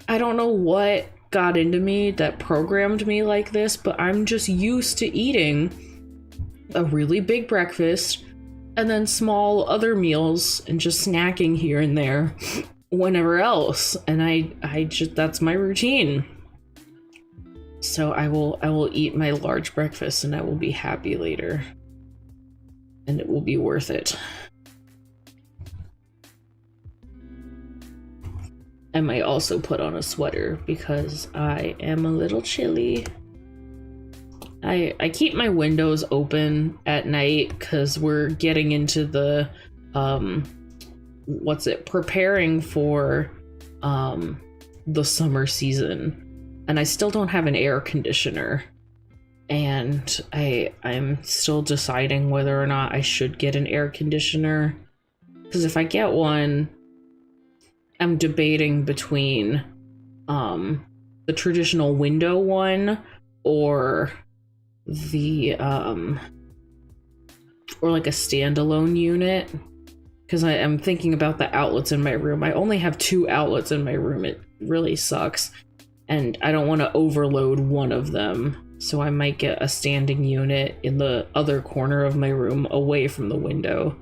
B: I don't know what got into me that programmed me like this, but I'm just used to eating a really big breakfast and then small other meals and just snacking here and there whenever else. And I just, that's my routine. So I will eat my large breakfast and I will be happy later. and it will be worth it. I might also put on a sweater because I am a little chilly. I keep my windows open at night because we're getting into the preparing for the summer season, and I still don't have an air conditioner, and I'm still deciding whether or not I should get an air conditioner, because if I get one, I'm debating between the traditional window one or the or like a standalone unit, because I am thinking about the outlets in my room. I only have 2 outlets in my room. It really sucks, and I don't want to overload one of them, so I might get a standing unit in the other corner of my room away from the window.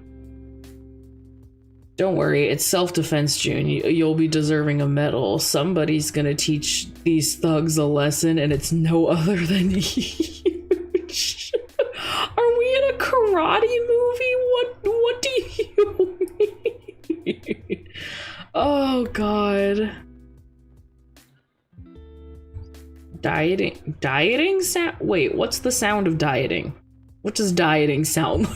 B: Don't worry, it's self-defense, June. You'll be deserving a medal. Somebody's gonna teach these thugs a lesson, and it's no other than you. Are we in a karate movie? What do you mean? Oh god. Dieting sound? Wait, what's the sound of dieting? What does dieting sound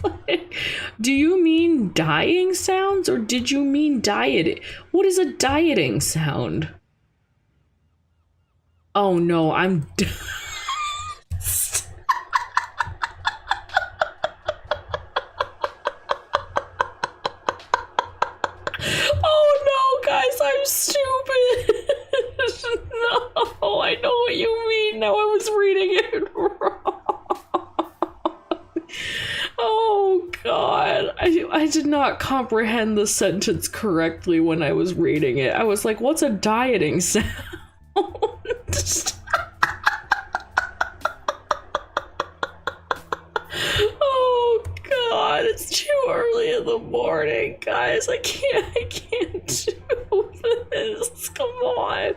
B: like? Do you mean dying sounds, or did you mean dieting? What is a dieting sound? Oh no, I'm oh no, guys, I'm stupid. No, I know what you mean. Now I was reading it wrong. Oh god, I did not comprehend the sentence correctly when I was reading it. I was like, what's a dieting sound? Oh god, it's too early in the morning, guys. I can't do this. Come on.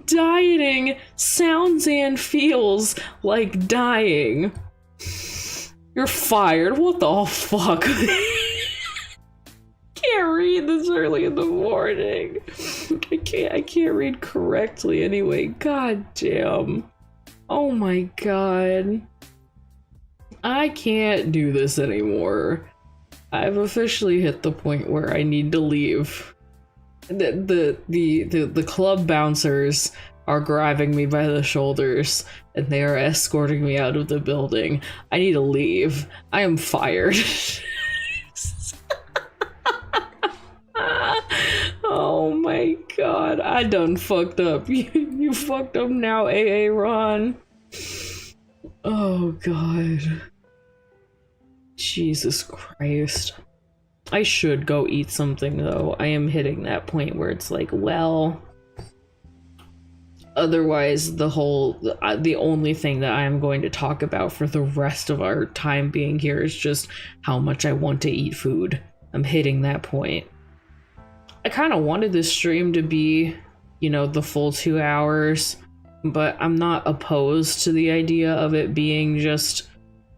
B: Dieting sounds and feels like dying. You're fired. What the fuck? Can't read this early in the morning. I can't read correctly anyway. God damn. Oh my god. I can't do this anymore. I've officially hit the point where I need to leave. The club bouncers are grabbing me by the shoulders and they are escorting me out of the building. I need to leave. I am fired. Oh my god, I done fucked up. You fucked up now, AA Ron. Oh god. Jesus Christ. I should go eat something though. I am hitting that point where it's like, well, otherwise the only thing that I am going to talk about for the rest of our time being here is just how much I want to eat food. I'm hitting that point. I kind of wanted this stream to be, you know, the full 2 hours, but I'm not opposed to the idea of it being just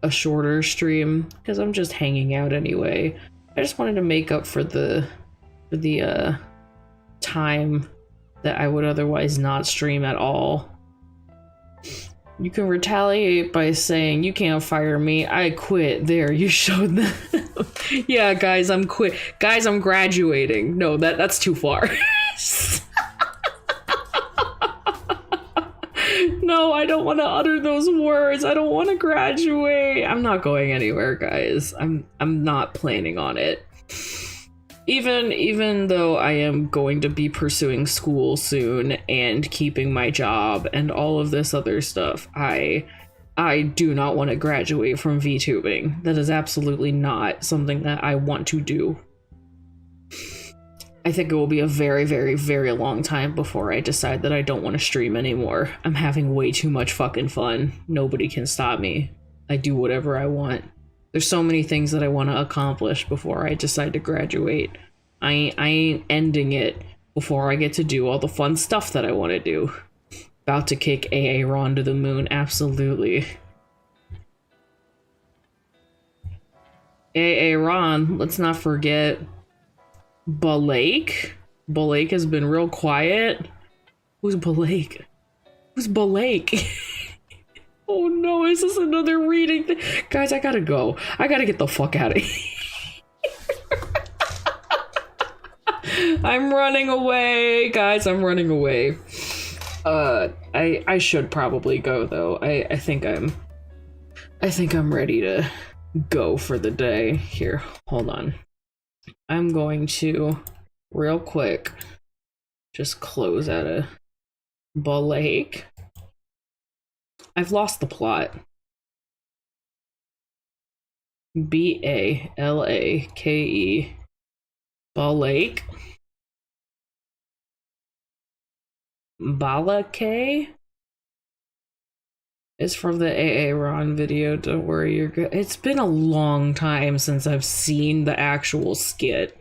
B: a shorter stream because I'm just hanging out anyway. I just wanted to make up for the time that I would otherwise not stream at all. You can retaliate by saying, you can't fire me, I quit. There, you showed them. Yeah, guys, I'm quit. Guys, I'm graduating. No, that's too far. No, I don't want to utter those words. I don't want to graduate. I'm not going anywhere, guys. I'm not planning on it. Even though I am going to be pursuing school soon and keeping my job and all of this other stuff, I do not want to graduate from VTubing. That is absolutely not something that I want to do. I think it will be a very, very, very long time before I decide that I don't want to stream anymore. I'm having way too much fucking fun. Nobody can stop me. I do whatever I want. There's so many things that I want to accomplish before I decide to graduate. I ain't ending it before I get to do all the fun stuff that I want to do. About to kick AA Ron to the moon, absolutely. AA Ron, let's not forget Balake. Balake has been real quiet. Who's Balake? Who's Balake? Oh no, is this another reading thing? Guys, I gotta go. I gotta get the fuck out of here. I'm running away, guys. I'm running away. I should probably go though. I think I'm ready to go for the day. Here, hold on. I'm going to real quick just close out of Balake. I've lost the plot. Balake. Balake. Balake is from the AA Ron video. Don't worry, you're good. It's been a long time since I've seen the actual skit.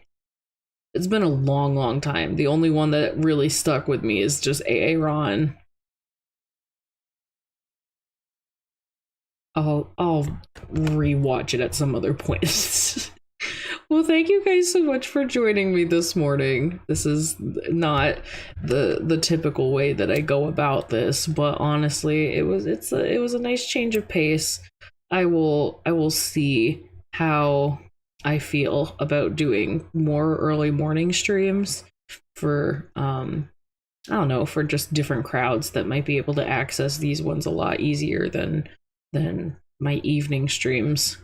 B: It's been a long time. The only one that really stuck with me is just AA Ron. I'll rewatch it at some other point. Well, thank you guys so much for joining me this morning. This is not the typical way that I go about this, but honestly, it was a nice change of pace. I will see how I feel about doing more early morning streams for I don't know, for just different crowds that might be able to access these ones a lot easier than my evening streams.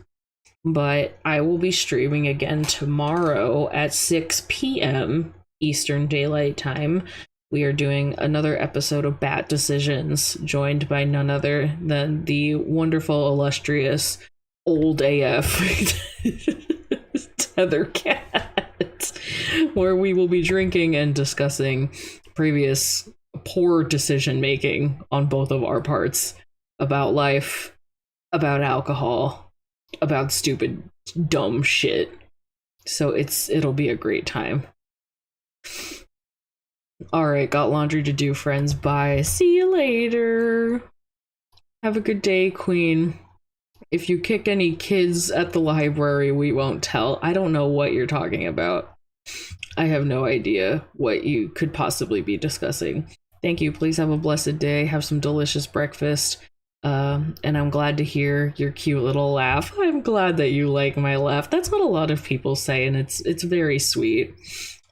B: But I will be streaming again tomorrow at 6 p.m. Eastern Daylight Time. We are doing another episode of Bat Decisions, joined by none other than the wonderful, illustrious, old AF Tether Cat, where we will be drinking and discussing previous poor decision making on both of our parts about life, about alcohol, about stupid, dumb shit. So it'll be a great time. Alright, got laundry to do, friends. Bye. See you later. Have a good day, Queen. If you kick any kids at the library, we won't tell. I don't know what you're talking about. I have no idea what you could possibly be discussing. Thank you. Please have a blessed day. Have some delicious breakfast. And I'm glad to hear your cute little laugh. I'm glad that you like my laugh. That's what a lot of people say, and it's very sweet.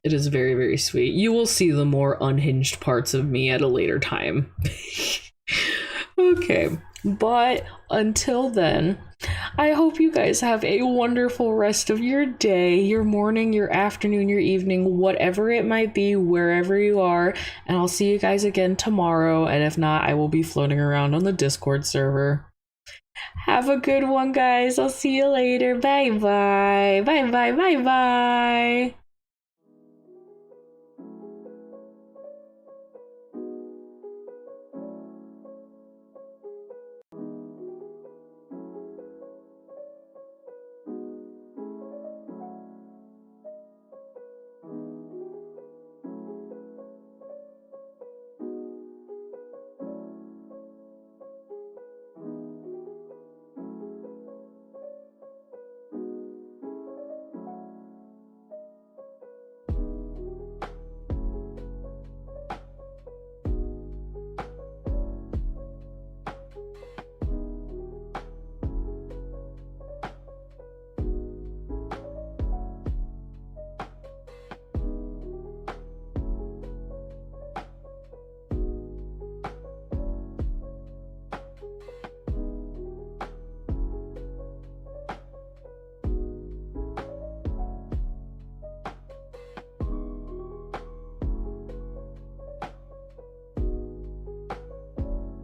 B: It is very, very sweet. You will see the more unhinged parts of me at a later time. Okay, but until then, I hope you guys have a wonderful rest of your day, your morning, your afternoon, your evening, whatever it might be, wherever you are. And I'll see you guys again tomorrow. And if not, I will be floating around on the Discord server. Have a good one, guys. I'll see you later. Bye bye. Bye bye. Bye bye.